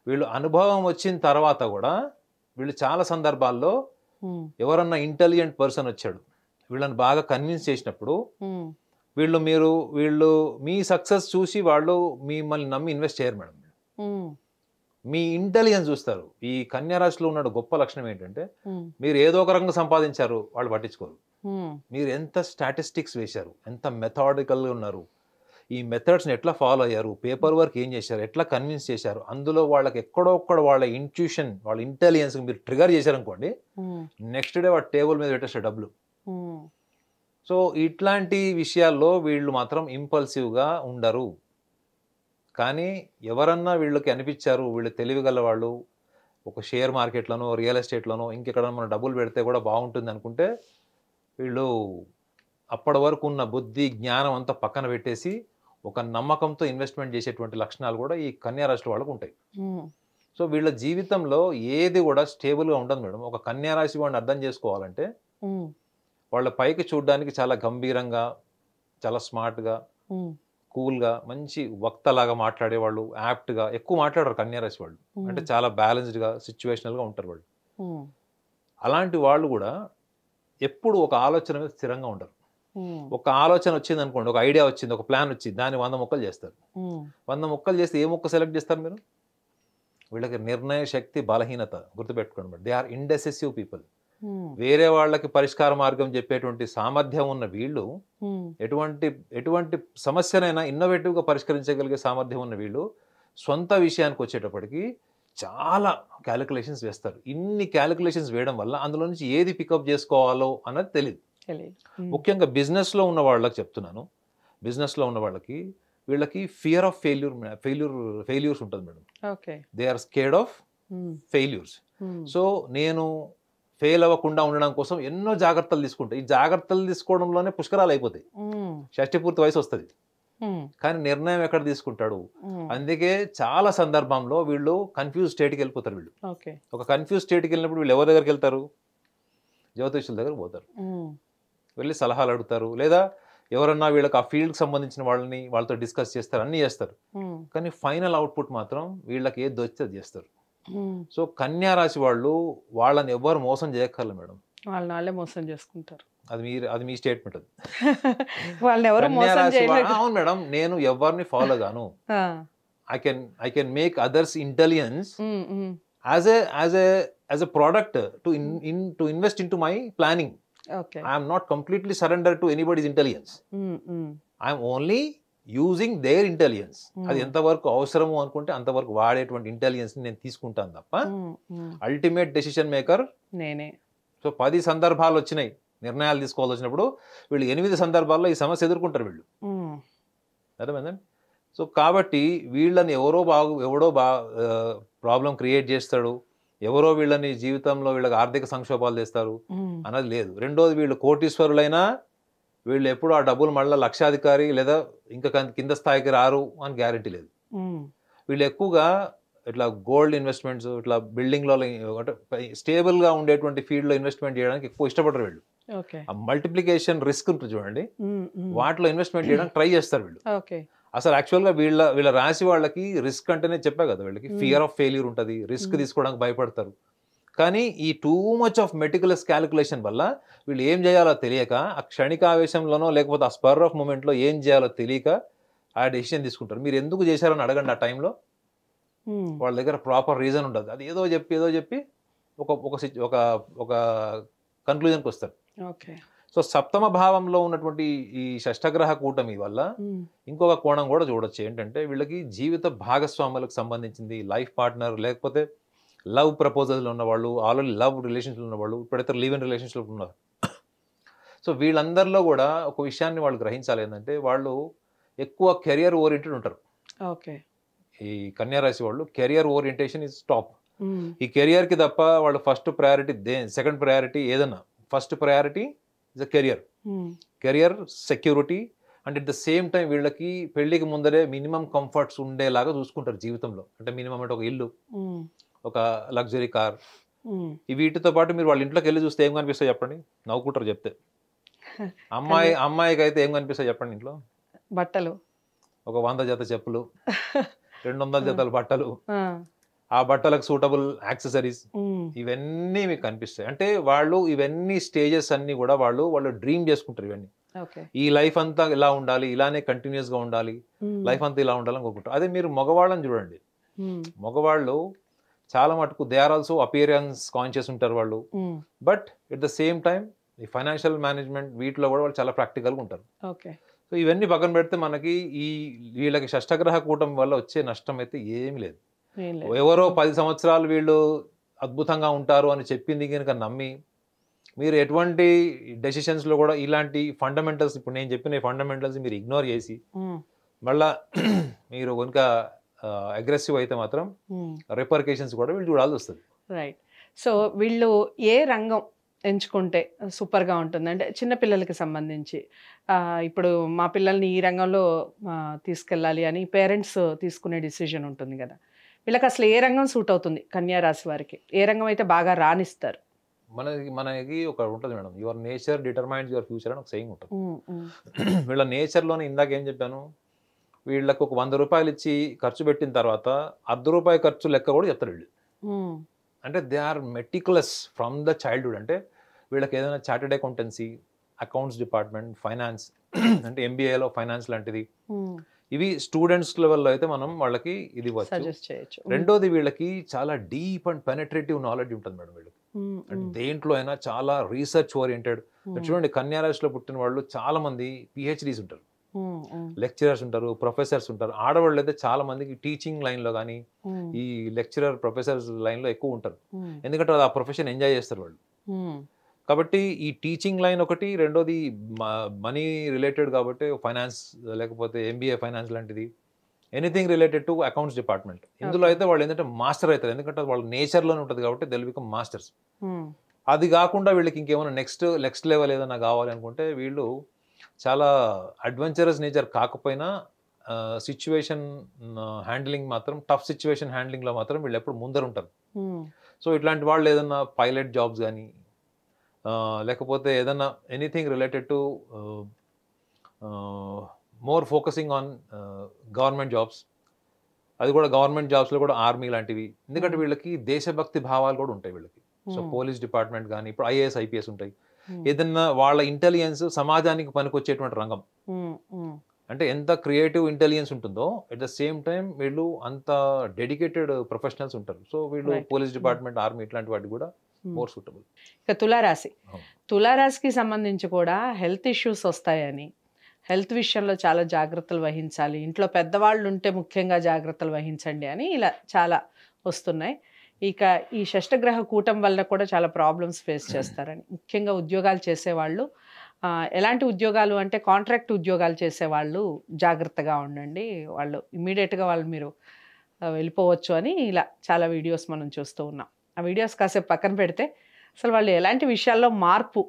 వీళ్ళు అనుభవం వచ్చిన తర్వాత కూడా వీళ్ళు చాలా సందర్భాల్లో ఎవరన్నా ఇంటెలిజెంట్ పర్సన్ వచ్చాడు వీళ్ళని బాగా కన్విన్స్ చేసినప్పుడు వీళ్ళు మీ సక్సెస్ చూసి వాళ్ళు మిమ్మల్ని నమ్మి ఇన్వెస్ట్ చేయరు మేడం. మీ ఇంటెలిజెన్స్ చూస్తారు. ఈ కన్యా రాశిలో ఉన్న గొప్ప లక్షణం ఏంటంటే మీరు ఏదో ఒక రకంగా సంపాదించారు వాళ్ళు పట్టించుకోరు. మీరు ఎంత స్టాటిస్టిక్స్ వేశారు, ఎంత మెథాడికల్గా ఉన్నారు, ఈ మెథడ్స్ని ఎట్లా ఫాలో అయ్యారు, పేపర్ వర్క్ ఏం చేశారు, ఎట్లా కన్విన్స్ చేశారు, అందులో వాళ్ళకి ఎక్కడో ఒక్కడ వాళ్ళ ఇంట్యూషన్ వాళ్ళ ఇంటెలిజెన్స్ మీరు ట్రిగర్ చేశారనుకోండి, నెక్స్ట్ డే వాడు టేబుల్ మీద పెట్టేస్తారు డబ్బులు. సో ఇట్లాంటి విషయాల్లో వీళ్ళు మాత్రం ఇంపల్సివ్గా ఉండరు. కానీ ఎవరన్నా వీళ్ళకి అనిపించారు వీళ్ళు తెలివిగల వాళ్ళు, ఒక షేర్ మార్కెట్లోనో రియల్ ఎస్టేట్లోనో ఇంకెక్కడ మన డబ్బులు పెడితే కూడా బాగుంటుంది అనుకుంటే వీళ్ళు అప్పటి వరకు ఉన్న బుద్ధి జ్ఞానం అంతా పక్కన పెట్టేసి ఒక నమ్మకంతో ఇన్వెస్ట్మెంట్ చేసేటువంటి లక్షణాలు కూడా ఈ కన్యా రాశి వాళ్ళకు ఉంటాయి. సో వీళ్ళ జీవితంలో ఏది కూడా స్టేబుల్గా ఉండదు మేడం. ఒక కన్యా రాశి వాడిని అర్థం చేసుకోవాలంటే వాళ్ళ పైకి చూడడానికి చాలా గంభీరంగా, చాలా స్మార్ట్గా, కూల్గా, మంచి వక్తలాగా మాట్లాడేవాళ్ళు, యాప్ట్గా ఎక్కువ మాట్లాడరు కన్యా రాశి వాళ్ళు. అంటే చాలా బ్యాలెన్స్డ్గా సిచ్యువేషనల్గా ఉంటారు వాళ్ళు. అలాంటి వాళ్ళు కూడా ఎప్పుడు ఒక ఆలోచన మీద స్థిరంగా ఉండరు. ఒక ఆలోచన వచ్చింది అనుకోండి, ఒక ఐడియా వచ్చింది, ఒక ప్లాన్ వచ్చింది, దాన్ని 100 ముక్కలు చేస్తారు. 100 ముక్కలు చేస్తే ఏ ముక్క సెలెక్ట్ చేస్తారు మీరు? వీళ్ళకి నిర్ణయ శక్తి బలహీనత గుర్తుపెట్టుకోండి madam. They are indecisive people. వేరే వాళ్ళకి పరిష్కార మార్గం చెప్పేటువంటి సామర్థ్యం ఉన్న వీళ్ళు, ఎటువంటి సమస్యనైనా ఇన్నోవేటివ్గా పరిష్కరించగలిగే సామర్థ్యం ఉన్న వీళ్ళు సొంత విషయానికి వచ్చేటప్పటికి చాలా క్యాలిక్యులేషన్స్ వేస్తారు. ఇన్ని క్యాలిక్యులేషన్స్ వేయడం వల్ల అందులో నుంచి ఏది పికప్ చేసుకోవాలో అన్నది తెలియదు. ముఖ్యంగా బిజినెస్లో ఉన్న వాళ్ళకి చెప్తున్నాను. బిజినెస్లో ఉన్న వాళ్ళకి వీళ్ళకి ఫియర్ ఆఫ్ ఫెయిల్యూర్స్ ఉంటుంది madam. They are scared of failures. So నేను ఫెయిల్ అవ్వకుండా ఉండడం కోసం ఎన్నో జాగ్రత్తలు తీసుకుంటాయి. ఈ జాగ్రత్తలు తీసుకోవడంలోనే పుష్కరాలు అయిపోతాయి. షష్టి పూర్తి వయసు వస్తుంది, కానీ నిర్ణయం ఎక్కడ తీసుకుంటాడు? అందుకే చాలా సందర్భంలో వీళ్ళు కన్ఫ్యూజ్ స్టేట్కి వెళ్ళిపోతారు. వీళ్ళు ఒక కన్ఫ్యూజ్ స్టేట్కి వెళ్ళినప్పుడు వీళ్ళు ఎవరి దగ్గరికి వెళ్తారు? జ్యోతిష్యుల దగ్గర పోతారు, వెళ్ళి సలహాలు అడుగుతారు, లేదా ఎవరన్నా వీళ్ళకి ఆ ఫీల్డ్కి సంబంధించిన వాళ్ళతో డిస్కస్ చేస్తారు, అన్నీ చేస్తారు. కానీ ఫైనల్ అవుట్పుట్ మాత్రం వీళ్ళకి ఏది దొరికితే అది చేస్తారు. సో కన్యా రాశి వాళ్ళు వాళ్ళని ఎవరు మోసం చేయక్కర్లేదు మేడం, వాళ్ళే మోసం చేసుకుంటారు. అది మీ స్టేట్మెంట్. అది వాళ్ళని ఎవరు మోసం చేయలేరు. అవును మేడం, నేను ఎవరిని ఫాలో గాను. I can make others intelligence as a product to invest into my planning. I am not completely surrendered to anybody's intelligence. I am only using their intelligence. అది ఎంతవరకు అవసరము అనుకుంటే అంతవరకు వాడేటువంటి ఇంటెలిజెన్స్ నేను తీసుకుంటాను తప్ప అల్టిమేట్ డెసిషన్ మేకర్ నేనే. సో 10 సందర్భాలు వచ్చినాయి నిర్ణయాలు తీసుకోవాల్సి వచ్చినప్పుడు, వీళ్ళు 8 సందర్భాల్లో ఈ సమస్య ఎదుర్కొంటారు వీళ్ళు. అర్థమైందండి? సో కాబట్టి వీళ్ళని ఎవడో ప్రాబ్లం క్రియేట్ చేస్తాడు, ఎవరో వీళ్ళని జీవితంలో వీళ్ళకి ఆర్థిక సంక్షోభాలు తెస్తారు అన్నది లేదు. రెండోది, వీళ్ళు కోటీశ్వరులైనా వీళ్ళు ఎప్పుడు ఆ డబ్బులు మళ్ళీ లక్షాధికారి లేదా ఇంకా కింద స్థాయికి రారు అని గ్యారంటీ లేదు. వీళ్ళు ఎక్కువగా ఇట్లా గోల్డ్ ఇన్వెస్ట్మెంట్స్, ఇట్లా బిల్డింగ్లో అంటే స్టేబుల్గా ఉండేటువంటి ఫీల్డ్లో ఇన్వెస్ట్మెంట్ చేయడానికి ఎక్కువ ఇష్టపడరు వీళ్ళు. ఆ మల్టిప్లికేషన్ రిస్క్ ఉంటుంది చూడండి, వాటిలో ఇన్వెస్ట్మెంట్ చేయడానికి ట్రై చేస్తారు వీళ్ళు. అసలు యాక్చువల్గా వీళ్ళ రాశి వాళ్ళకి రిస్క్ అంటేనే చెప్పా కదా, వీళ్ళకి ఫియర్ ఆఫ్ ఫెయిల్యూర్ ఉంటుంది, రిస్క్ తీసుకోవడానికి భయపడతారు. కానీ ఈ too much of meticulous calculation వల్ల వీళ్ళు ఏం చేయాలో తెలియక, ఆ క్షణికావేశంలోనో లేకపోతే ఆ స్పర్ ఆఫ్ మూమెంట్లో ఏం చేయాలో తెలియక ఆ డెసిషన్ తీసుకుంటారు. మీరు ఎందుకు చేశారని అడగండి ఆ టైంలో, వాళ్ళ దగ్గర ప్రాపర్ రీజన్ ఉండదు. అది ఏదో చెప్పి ఒక కన్క్లూజన్కి వస్తారు. సో సప్తమ భావంలో ఉన్నటువంటి ఈ షష్టగ్రహ కూటమి వల్ల ఇంకొక కోణం కూడా చూడొచ్చు. ఏంటంటే వీళ్ళకి జీవిత భాగస్వాములకు సంబంధించింది, లైఫ్ పార్ట్నర్, లేకపోతే లవ్ ప్రపోజల్స్లో ఉన్నవాళ్ళు, ఆల్రెడీ లవ్ రిలేషన్షిప్లో ఉన్నవాళ్ళు, ఇప్పుడైతే లివ్ ఇన్ రిలేషన్షిప్ ఉన్నారు. సో వీళ్ళందరిలో కూడా ఒక విషయాన్ని వాళ్ళు గ్రహించాలి, ఏంటంటే వాళ్ళు ఎక్కువ కెరియర్ ఓరియంటెడ్ ఉంటారు. ఈ కన్యా రాశి వాళ్ళు కెరియర్ ఓరియంటేషన్ ఇస్ టాప్. ఈ కెరియర్కి తప్ప వాళ్ళు ఫస్ట్ ప్రయారిటీ సెకండ్ ప్రయారిటీ ఏదన్నా, first priority is a career security. And at the same time వీళ్ళకి పెళ్లికి ముందరే మినిమం కంఫర్ట్స్ ఉండేలాగా చూసుకుంటారు జీవితంలో. అంటే మినిమం అంటే ఒక ఇల్లు, ఒక లగ్జరీ కార్. వీటితో పాటు మీరు వాళ్ళ ఇంట్లోకి వెళ్ళి చూస్తే ఏం కనిపిస్తాయి చెప్పండి? నవ్వుకుంటారు చెప్తే. అమ్మాయికి అయితే ఏం కనిపిస్తాయి చెప్పండి? ఇంట్లో బట్టలు, ఒక 100 జత చెప్పులు, 200 జతల బట్టలు, ఆ బట్టలకు సూటబుల్ యాక్సెసరీస్, ఇవన్నీ మీకు కనిపిస్తాయి. అంటే వాళ్ళు ఇవన్నీ స్టేజెస్ అన్ని కూడా వాళ్ళు డ్రీమ్ చేసుకుంటారు. ఇవన్నీ ఈ లైఫ్ అంతా ఇలా ఉండాలి, ఇలానే కంటిన్యూస్ గా ఉండాలి, లైఫ్ అంతా ఇలా ఉండాలని కోరుకుంటారు. అదే మీరు మగవాళ్ళని చూడండి, మగవాళ్ళు చాలా మటుకు they are also appearance conscious ఉంటారు వాళ్ళు. But at the same time ఈ ఫైనాన్షియల్ మేనేజ్మెంట్ వీటిలో కూడా వాళ్ళు చాలా ప్రాక్టికల్గా ఉంటారు. సో ఇవన్నీ పక్కన పెడితే మనకి వీళ్ళకి షష్టగ్రహ కూటమి వల్ల వచ్చే నష్టం అయితే ఏమీ లేదు. ఎవరో 10 సంవత్సరాలు వీళ్ళు అద్భుతంగా ఉంటారు అని చెప్పింది కనుక నమ్మి మీరు ఎటువంటి డెసిషన్స్లో కూడా ఇలాంటి ఫండమెంటల్స్, ఇప్పుడు నేను చెప్పిన ఫండమెంటల్స్ మీరు ఇగ్నోర్ చేసి మళ్ళా మీరు కనుక అగ్రెసివ్ అయితే మాత్రం రిపర్కేషన్స్ కూడా వీళ్ళు చూడాల్సి వస్తుంది. రైట్. సో వీళ్ళు ఏ రంగం ఎంచుకుంటే సూపర్గా ఉంటుంది అంటే చిన్నపిల్లలకి సంబంధించి ఇప్పుడు మా పిల్లల్ని ఈ రంగంలో తీసుకెళ్ళాలి అని పేరెంట్స్ తీసుకునే డిసిజన్ ఉంటుంది కదా, వీళ్ళకి అసలు ఏ రంగం సూట్ అవుతుంది? కన్యా రాశి వారికి ఏ రంగం అయితే బాగా రాణిస్తారు? మనకి ఒక ఉంటుంది madam, your nature determines your future అని ఒక సేయింగ్ ఉంటుంది. వీళ్ళ నేచర్లోనే ఇందాక ఏం చెప్పాను, వీళ్ళకి ఒక 100 రూపాయలు ఇచ్చి ఖర్చు పెట్టిన తర్వాత ₹1 ఖర్చు లెక్క కూడా చెప్తారు వీళ్ళు. అంటే they are meticulous from the childhood. అంటే వీళ్ళకి ఏదైనా chartered accountancy, accounts department, finance అంటే ఎంబీఏలో ఫైనాన్స్ లాంటిది, ఇవి స్టూడెంట్స్ లెవెల్లో అయితే మనం వాళ్ళకి ఇది చేయొచ్చు. రెండోది వీళ్ళకి చాలా డీప్ అండ్ పెనట్రేటివ్ నాలెడ్జ్ ఉంటుంది మేడం వీళ్ళకి. అంటే దేంట్లో అయినా చాలా రీసెర్చ్ ఓరియంటెడ్. చూడండి కన్యా రాశిలో పుట్టిన వాళ్ళు చాలా మంది పిహెచ్డీస్ ఉంటారు, లెక్చరర్స్ ఉంటారు, ప్రొఫెసర్స్ ఉంటారు. ఆడవాళ్ళు అయితే చాలా మందికి టీచింగ్ లైన్లో కానీ ఈ లెక్చరర్ ప్రొఫెసర్స్ లైన్లో ఎక్కువ ఉంటారు. ఎందుకంటే ఆ ప్రొఫెషన్ ఎంజాయ్ చేస్తారు వాళ్ళు. కాబట్టి ఈ టీచింగ్ లైన్ ఒకటి, రెండోది మనీ రిలేటెడ్ కాబట్టి ఫైనాన్స్ లేకపోతే ఎంబీఏ ఫైనాన్స్ లాంటిది, anything related to accounts department. ఇందులో అయితే వాళ్ళు ఏంటంటే మాస్టర్ అవుతారు, ఎందుకంటే వాళ్ళ నేచర్లోనే ఉంటుంది కాబట్టి దే విల్ బికమ్ మాస్టర్స్. అది కాకుండా వీళ్ళకి ఇంకేమైనా నెక్స్ట్ లెవెల్ ఏదైనా కావాలి అనుకుంటే వీళ్ళు చాలా అడ్వెంచరస్ నేచర్ కాకపోయినా సిచ్యువేషన్ హ్యాండ్లింగ్ మాత్రం, టఫ్ సిచ్యువేషన్ హ్యాండ్లింగ్లో మాత్రం వీళ్ళు ఎప్పుడు ముందర ఉంటారు. సో ఇట్లాంటి వాళ్ళు ఏదన్నా పైలట్ జాబ్స్ కానీ లేకపోతే ఏదన్నా anything related to more focusing on government jobs, అది కూడా గవర్నమెంట్ జాబ్స్లో కూడా ఆర్మీ లాంటివి, ఎందుకంటే వీళ్ళకి దేశభక్తి భావాలు కూడా ఉంటాయి వీళ్ళకి. సో పోలీస్ డిపార్ట్మెంట్ కానీ, ఇప్పుడు ఐఏఎస్ ఐపీఎస్ ఉంటాయి. ఏదన్నా వాళ్ళ ఇంటెలిజెన్స్ సమాజానికి పనికొచ్చేటువంటి రంగం. అంటే ఎంత క్రియేటివ్ ఇంటెలిజెన్స్ ఉంటుందో అట్ ద సేమ్ టైం వీళ్ళు అంత డెడికేటెడ్ ప్రొఫెషనల్స్ ఉంటారు. సో వీళ్ళు పోలీస్ డిపార్ట్మెంట్, ఆర్మీ ఇట్లాంటి వాటికి కూడా మోర్ సూటబుల్. ఇక తులారాశికి సంబంధించి కూడా హెల్త్ ఇష్యూస్ వస్తాయని, హెల్త్ విషయంలో చాలా జాగ్రత్తలు వహించాలి, ఇంట్లో పెద్దవాళ్ళు ఉంటే ముఖ్యంగా జాగ్రత్తలు వహించండి అని ఇలా చాలా వస్తున్నాయి. ఇక ఈ షష్టగ్రహ కూటం వల్ల కూడా చాలా ప్రాబ్లమ్స్ ఫేస్ చేస్తారని, ముఖ్యంగా ఉద్యోగాలు చేసేవాళ్ళు, ఎలాంటి ఉద్యోగాలు అంటే కాంట్రాక్ట్ ఉద్యోగాలు చేసేవాళ్ళు జాగ్రత్తగా ఉండండి, వాళ్ళు ఇమ్మీడియట్గా వాళ్ళు మీరు వెళ్ళిపోవచ్చు అని ఇలా చాలా వీడియోస్ మనం చూస్తూ ఉన్నాం. ఆ వీడియోస్ కాసేపు పక్కన పెడితే అసలు వాళ్ళు ఎలాంటి విషయాల్లో మార్పు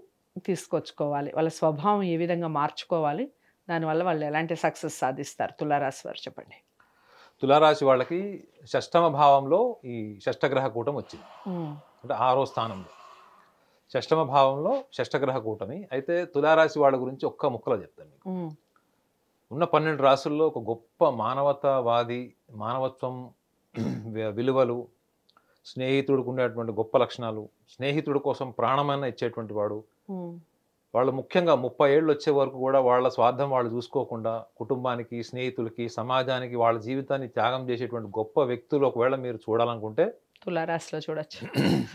తీసుకొచ్చుకోవాలి, వాళ్ళ స్వభావం ఏ విధంగా మార్చుకోవాలి, దానివల్ల వాళ్ళు ఎలాంటి సక్సెస్ సాధిస్తారు? తులారాశి వారు చెప్పండి. తులారాశి వాళ్ళకి షష్టమ భావంలో ఈ షష్టగ్రహ కూటం వచ్చింది, ఉమ్, అంటే 6వ స్థానంలో షష్టమ భావంలో షష్టగ్రహ కూటమి. అయితే తులారాశి వాళ్ళ గురించి ఒక్క ముక్కలో చెప్తాను మీకు. ఉమ్, ఉన్న 12 రాసుల్లో ఒక గొప్ప మానవతావాది, మానవత్వం, విలువలు, స్నేహితుడికి ఉండేటువంటి గొప్ప లక్షణాలు, స్నేహితుడి కోసం ప్రాణమైన ఇచ్చేటువంటి వాడు. ఉమ్, వాళ్ళు ముఖ్యంగా 30 ఏళ్ళు వచ్చే వరకు కూడా వాళ్ళ స్వార్థం వాళ్ళు చూసుకోకుండా కుటుంబానికి, స్నేహితులకి, సమాజానికి వాళ్ళ జీవితాన్ని త్యాగం చేసేటువంటి గొప్ప వ్యక్తులు ఒకవేళ మీరు చూడాలనుకుంటే తులారాశిలో చూడొచ్చు.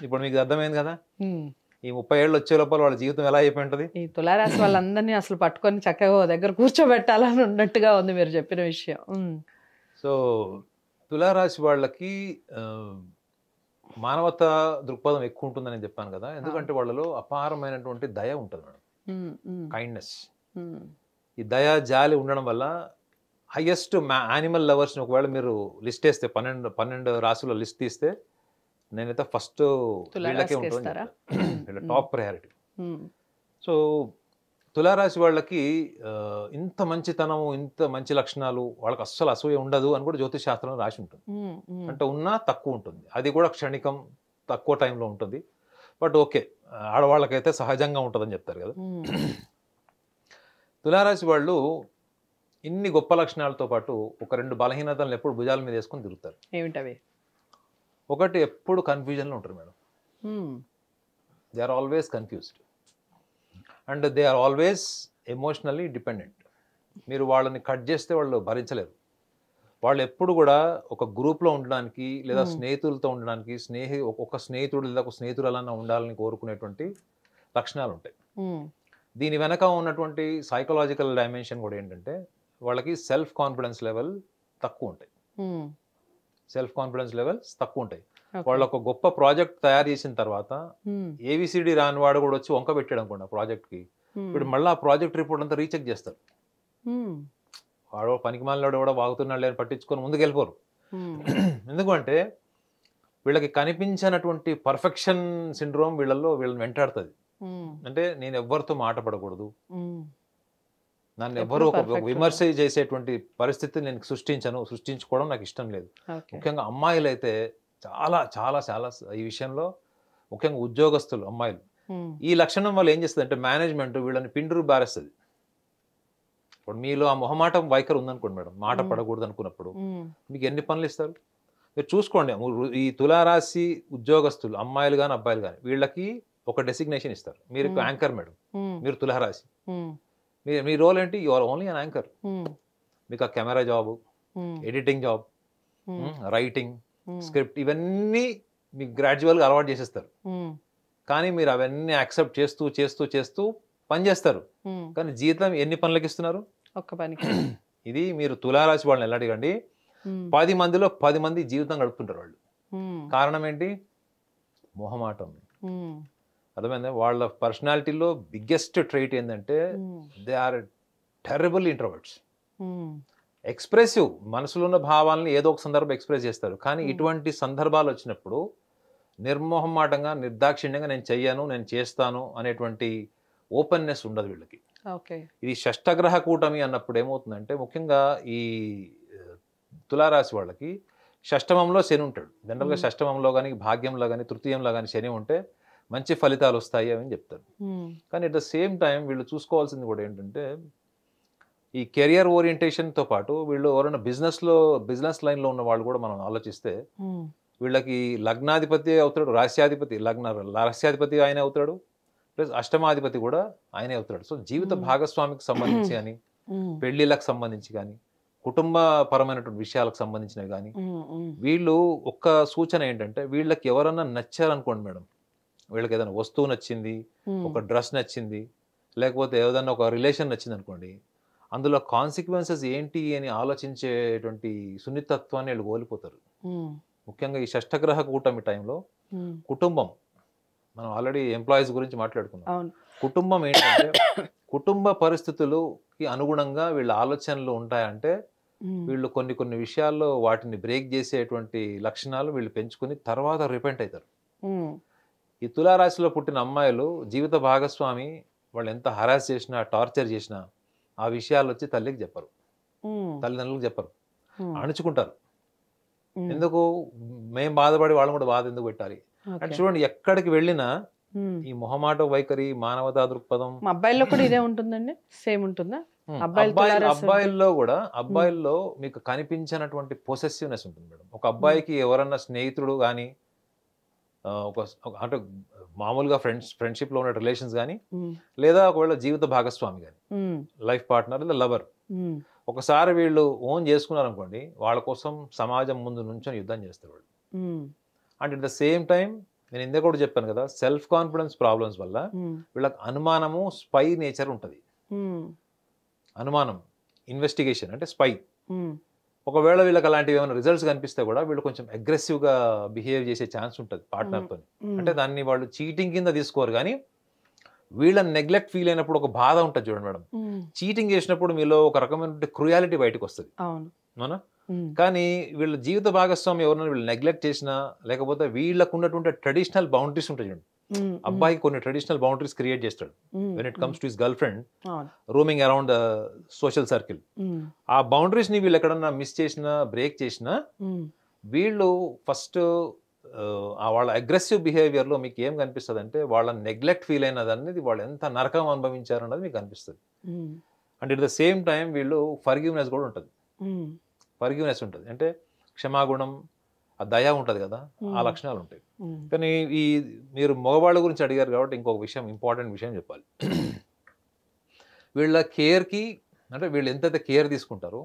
ఇప్పుడు మీకు అర్థమైంది కదా, ఉమ్, ఈ 30 ఏళ్ళు వచ్చే లోపల వాళ్ళ జీవితం ఎలా అయిపోయి ఉంటుంది. ఈ తులారాశి వాళ్ళందరినీ అసలు పట్టుకొని చక్కగా ఓ దగ్గర కూర్చోబెట్టాలని ఉన్నట్టుగా ఉంది మీరు చెప్పిన విషయం. సో తులారాశి వాళ్ళకి మానవతా దృక్పథం ఎక్కువ ఉంటుందని నేను చెప్పాను కదా, ఎందుకంటే వాళ్ళలో అపారమైనటువంటి దయ ఉంటుంది మేడం, కైండ్నెస్. ఈ దయ, జాలి ఉండడం వల్ల హైయెస్ట్ యానిమల్ లవర్స్ని ఒకవేళ మీరు లిస్ట్ వేస్తే 12 రాసుల లిస్ట్ తీస్తే నేనైతే ఫస్ట్ వీళ్ళకే ఉంటుంది, టాప్ ప్రయారిటీ. సో తులారాశి వాళ్ళకి ఇంత మంచితనము, ఇంత మంచి లక్షణాలు, వాళ్ళకి అస్సలు అసూయ ఉండదు అని కూడా జ్యోతిష్ శాస్త్రంలో రాసి ఉంటుంది. అంటే ఉన్నా తక్కువ ఉంటుంది, అది కూడా క్షణికం, తక్కువ టైంలో ఉంటుంది. బట్ ఓకే, ఆడవాళ్ళకైతే సహజంగా ఉంటుందని చెప్తారు కదా. తులారాశి వాళ్ళు ఇన్ని గొప్ప లక్షణాలతో పాటు ఒక 2 బలహీనతలను ఎప్పుడు భుజాల మీద వేసుకొని తిరుగుతారు. ఏమిటవి? ఒకటి, ఎప్పుడు కన్ఫ్యూజన్లో ఉంటారు madam. They are always confused and they are always emotionally dependent. మీరు వాళ్ళని కట్ చేస్తే వాళ్ళు భరించలేరు. వాళ్ళు ఎప్పుడు కూడా ఒక గ్రూప్లో ఉండడానికి లేదా స్నేహితులతో ఉండడానికి, ఒక స్నేహితుడు లేదా ఒక స్నేహితురాలన్నా ఉండాలని కోరుకునేటువంటి లక్షణాలు ఉంటాయి. దీని వెనక ఉన్నటువంటి సైకలాజికల్ డైమెన్షన్ కూడా ఏంటంటే వాళ్ళకి సెల్ఫ్ కాన్ఫిడెన్స్ లెవెల్ తక్కువ ఉంటాయి. సెల్ఫ్ కాన్ఫిడెన్స్ లెవెల్స్ తక్కువ ఉంటాయి. వాళ్ళు ఒక గొప్ప ప్రాజెక్ట్ తయారు చేసిన తర్వాత ఏబిసిడి రాని వాడు కూడా వచ్చి వంక పెట్టాడు అనుకోండి ఆ ప్రాజెక్ట్కి, ఇప్పుడు మళ్ళీ ఆ ప్రాజెక్ట్ రిపోర్ట్ అంతా రీచెక్ చేస్తారు. వాడు పనికి మాలినాడు కూడా వాగుతున్నాడు లేని పట్టించుకొని ముందుకు వెళ్ళిపోరు. ఎందుకంటే వీళ్ళకి కనిపించినటువంటి పర్ఫెక్షన్ సిండ్రోమ్ వీళ్ళని వెంటాడుతుంది. అంటే నేను ఎవరితో మాట పడకూడదు, నన్ను ఎవరు ఒక విమర్శ చేసేటువంటి పరిస్థితి నేను సృష్టించుకోవడం నాకు ఇష్టం లేదు. ముఖ్యంగా అమ్మాయిలు అయితే చాలా చాలా చాలా ఈ విషయంలో, ముఖ్యంగా ఉద్యోగస్తులు అమ్మాయిలు, ఈ లక్షణం వల్ల ఏం చేస్తుంది అంటే మేనేజ్మెంట్ వీళ్ళని పిండురు బారేస్తుంది. ఇప్పుడు మీలో ఆ మొహమాటం వైఖరి ఉందనుకోండి మేడం, మాట పడకూడదు అనుకున్నప్పుడు మీకు ఎన్ని పనులు ఇస్తారు మీరు చూసుకోండి. ఈ తులారాశి ఉద్యోగస్తులు అమ్మాయిలు కానీ అబ్బాయిలు కానీ వీళ్ళకి ఒక డెసిగ్నేషన్ ఇస్తారు. మీరు యాంకర్ మేడం, మీరు తులారాశి, మీ రోల్ ఏంటి? You are only an anchor. మీకు ఆ camera job, editing job, writing, script, ఇవన్నీ మీకు గ్రాడ్యువల్గా అలవాటు చేసేస్తారు. కానీ మీరు అవన్నీ యాక్సెప్ట్ చేస్తూ చేస్తూ చేస్తూ పని చేస్తారు. కానీ జీతం ఎన్ని పనులకు ఇస్తున్నారు? ఒక్క పనికి. ఇది మీరు తులారాశి వాళ్ళని ఎలా అడగండి, 10 మందిలో 10 మంది జీవితం గడుపుతుంటారు వాళ్ళు. కారణం ఏంటి? మొహమాటం. అర్థమైందా? వాళ్ళ పర్సనాలిటీలో బిగ్గెస్ట్ ట్రైట్ ఏంటంటే they are terrible introverts. Expressive, మనసులో ఉన్న భావాలని ఏదో ఒక సందర్భం ఎక్స్ప్రెస్ చేస్తారు. కానీ ఇటువంటి సందర్భాలు వచ్చినప్పుడు నిర్మోహమాటంగా, నిర్దాక్షిణ్యంగా నేను చెయ్యను, నేను చేస్తాను అనేటువంటి ఓపెన్నెస్ ఉండదు వీళ్ళకి. ఇది షష్టగ్రహ కూటమి అన్నప్పుడు ఏమవుతుందంటే, ముఖ్యంగా ఈ తులారాశి వాళ్ళకి షష్టమంలో శని ఉంటాడు. జనరల్గా షష్టమంలో కానీ, భాగ్యంలో కానీ, తృతీయంలో కానీ శని ఉంటే మంచి ఫలితాలు వస్తాయి అని చెప్తారు. కానీ అట్ ద సేమ్ టైం వీళ్ళు చూసుకోవాల్సింది కూడా ఏంటంటే, ఈ కెరియర్ ఓరియంటేషన్తో పాటు వీళ్ళు ఎవరైనా బిజినెస్ లైన్లో ఉన్న వాళ్ళు కూడా మనం ఆలోచిస్తే వీళ్ళకి లగ్నాధిపతి అవుతాడు, రాశ్యాధిపతి ఆయన అవుతాడు, ప్లస్ అష్టమాధిపతి కూడా ఆయనే అవుతాడు. సో జీవిత భాగస్వామికి సంబంధించి కానీ, పెళ్లిళ్ళకు సంబంధించి కానీ, కుటుంబ పరమైనటువంటి విషయాలకు సంబంధించినవి కానీ, వీళ్ళు ఒక్క సూచన ఏంటంటే, వీళ్ళకి ఎవరన్నా నచ్చారనుకోండి మేడం, వీళ్ళకి ఏదైనా వస్తువు నచ్చింది, ఒక డ్రెస్ నచ్చింది, లేకపోతే ఏదైనా ఒక రిలేషన్ నచ్చింది అనుకోండి, అందులో కాన్సిక్వెన్సెస్ ఏంటి అని ఆలోచించేటువంటి సున్నితత్వాన్ని వీళ్ళు కోల్పోతారు. ముఖ్యంగా ఈ షష్టగ్రహ కూటమి టైంలో కుటుంబం, మనం ఆల్రెడీ ఎంప్లాయీస్ గురించి మాట్లాడుకున్నాం. కుటుంబం ఏంటంటే, కుటుంబ పరిస్థితులకి అనుగుణంగా వీళ్ళ ఆలోచనలు ఉంటాయంటే వీళ్ళు కొన్ని విషయాల్లో వాటిని బ్రేక్ చేసేటువంటి లక్షణాలు వీళ్ళు పెంచుకుని తర్వాత రిపెంట్ అవుతారు. ఈ తులారాశిలో పుట్టిన అమ్మాయిలు జీవిత భాగస్వామి వాళ్ళు ఎంత హరాస్ చేసినా టార్చర్ చేసినా ఆ విషయాలు వచ్చి తల్లికి చెప్పరు, తల్లిదండ్రులకు చెప్పరు, అణుచుకుంటారు. ఎందుకు? మేము బాధపడి వాళ్ళని కూడా బాధ ఎందుకు పెట్టాలి అంటే చూడండి, ఎక్కడికి వెళ్ళినా ఈ మొహమాట వైఖరి, మానవతా దృక్పథం. అబ్బాయిల్లో కూడా ఇదే ఉంటుందండి, సేమ్ ఉంటుందా? అబ్బాయిల్లో మీకు కనిపించినటువంటి పొసెసివ్నెస్ ఉంటుంది మేడం. ఒక అబ్బాయికి ఎవరన్నా స్నేహితుడు కానీ, అంటే మామూలుగా ఫ్రెండ్షిప్ లో ఉన్న రిలేషన్స్ కానీ, లేదా ఒకవేళ జీవిత భాగస్వామి కానీ, లైఫ్ పార్ట్నర్ లేదా లవర్, ఒకసారి వీళ్ళు ఓన్ చేసుకున్నారు అనుకోండి, వాళ్ళ కోసం సమాజం ముందు నుంచొని యుద్ధం చేస్తారు వాళ్ళు. And at the same time నేను ఇందాక కూడా చెప్పాను కదా, సెల్ఫ్ కాన్ఫిడెన్స్ ప్రాబ్లమ్స్ వల్ల వీళ్ళకి అనుమానము, స్పై నేచర్ ఉంటుంది. అనుమానం, ఇన్వెస్టిగేషన్ అంటే స్పై. ఒకవేళ వీళ్ళకి అలాంటివి ఏమైనా రిజల్ట్స్ కనిపిస్తే కూడా వీళ్ళు కొంచెం అగ్రెసివ్ గా బిహేవ్ చేసే ఛాన్స్ ఉంటుంది పార్ట్నర్తో. అంటే దాన్ని వాళ్ళు చీటింగ్ కింద తీసుకోరు, కానీ వీళ్ళని నెగ్లెక్ట్ ఫీల్ అయినప్పుడు ఒక బాధ ఉంటుంది చూడండి మేడం. చీటింగ్ చేసినప్పుడు మీలో ఒక రకమైన క్రూయాలిటీ బయటకు వస్తుంది, అవునా? కానీ వీళ్ళ జీవిత భాగస్వామి ఎవరైనా వీళ్ళు నెగ్లెక్ట్ చేసినా, లేకపోతే వీళ్ళకు ఉన్నటువంటి ట్రెడిషనల్ బౌండరీస్ ఉంటాయి చూడండి. అబ్బాయికి కొన్ని ట్రెడిషనల్ బౌండరీస్ క్రియేట్ చేస్తాడు when it comes to his girl friend roaming around the social circle. ఆ బౌండరీస్ ని వీళ్ళు ఎక్కడన్నా మిస్ చేసినా, బ్రేక్ చేసినా, వీళ్ళు ఫస్ట్ వాళ్ళ అగ్రెసివ్ బిహేవియర్ లో మీకు ఏం కనిపిస్తుంది అంటే, వాళ్ళ నెగ్లెక్ట్ ఫీల్ అయినది అనేది వాళ్ళు ఎంత నరకం అనుభవించారు అన్నది మీకు కనిపిస్తుంది. And at the same time వీళ్ళు ఫర్గివ్నెస్ కూడా ఉంటుంది. ఫర్గివ్నెస్ ఉంటుంది అంటే క్షమాగుణం, ఆ దయ ఉంటుంది కదా, ఆ లక్షణాలు ఉంటాయి. కానీ ఈ మీరు మగవాళ్ళ గురించి అడిగారు కాబట్టి ఇంకొక విషయం, ఇంపార్టెంట్ విషయం చెప్పాలి. వీళ్ళ కేర్కి, అంటే వీళ్ళు ఎంతైతే కేర్ తీసుకుంటారో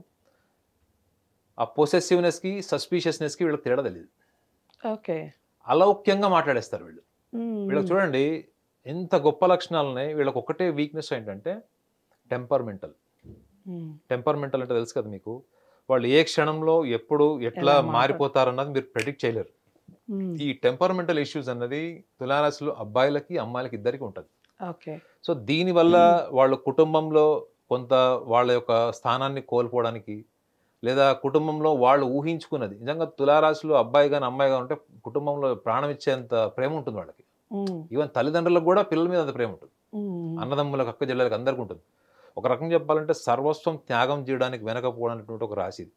ఆ పొసెసివ్నెస్కి, సస్పీషియస్నెస్కి వీళ్ళకి తేడా తెలియదు. అలౌక్యంగా మాట్లాడేస్తారు వీళ్ళు. వీళ్ళకి చూడండి ఎంత గొప్ప లక్షణాలు ఉన్నాయి. వీళ్ళకి ఒకటే వీక్నెస్ ఏంటంటే టెంపర్మెంటల్. టెంపర్మెంటల్ అంటే తెలుసు కదా మీకు, వాళ్ళు ఏ క్షణంలో ఎప్పుడు ఎట్లా మారిపోతారన్నది మీరు ప్రెడిక్ట్ చేయలేరు. ఈ టెంపర్మెంటల్ ఇష్యూస్ అన్నది తులారాశిలో అబ్బాయిలకి అమ్మాయిలకి ఇద్దరికి ఉంటుంది. సో దీనివల్ల వాళ్ళ కుటుంబంలో కొంత వాళ్ళ యొక్క స్థానాన్ని కోల్పోవడానికి, లేదా కుటుంబంలో వాళ్ళు ఊహించుకున్నది, నిజంగా తులారాశిలో అబ్బాయి కానీ అమ్మాయి కానీ ఉంటే కుటుంబంలో ప్రాణం ఇచ్చేంత ప్రేమ ఉంటుంది వాళ్ళకి. ఈవెన్ తల్లిదండ్రులకు కూడా పిల్లల మీద అంత ప్రేమ ఉంటుంది, అన్నదమ్ములకు, అక్క చెల్లెలకు అందరికీ ఉంటుంది. ఒక రకంగా చెప్పాలంటే సర్వస్వం త్యాగం చేయడానికి వెనకపోవడానికి ఒక రాశి ఇది.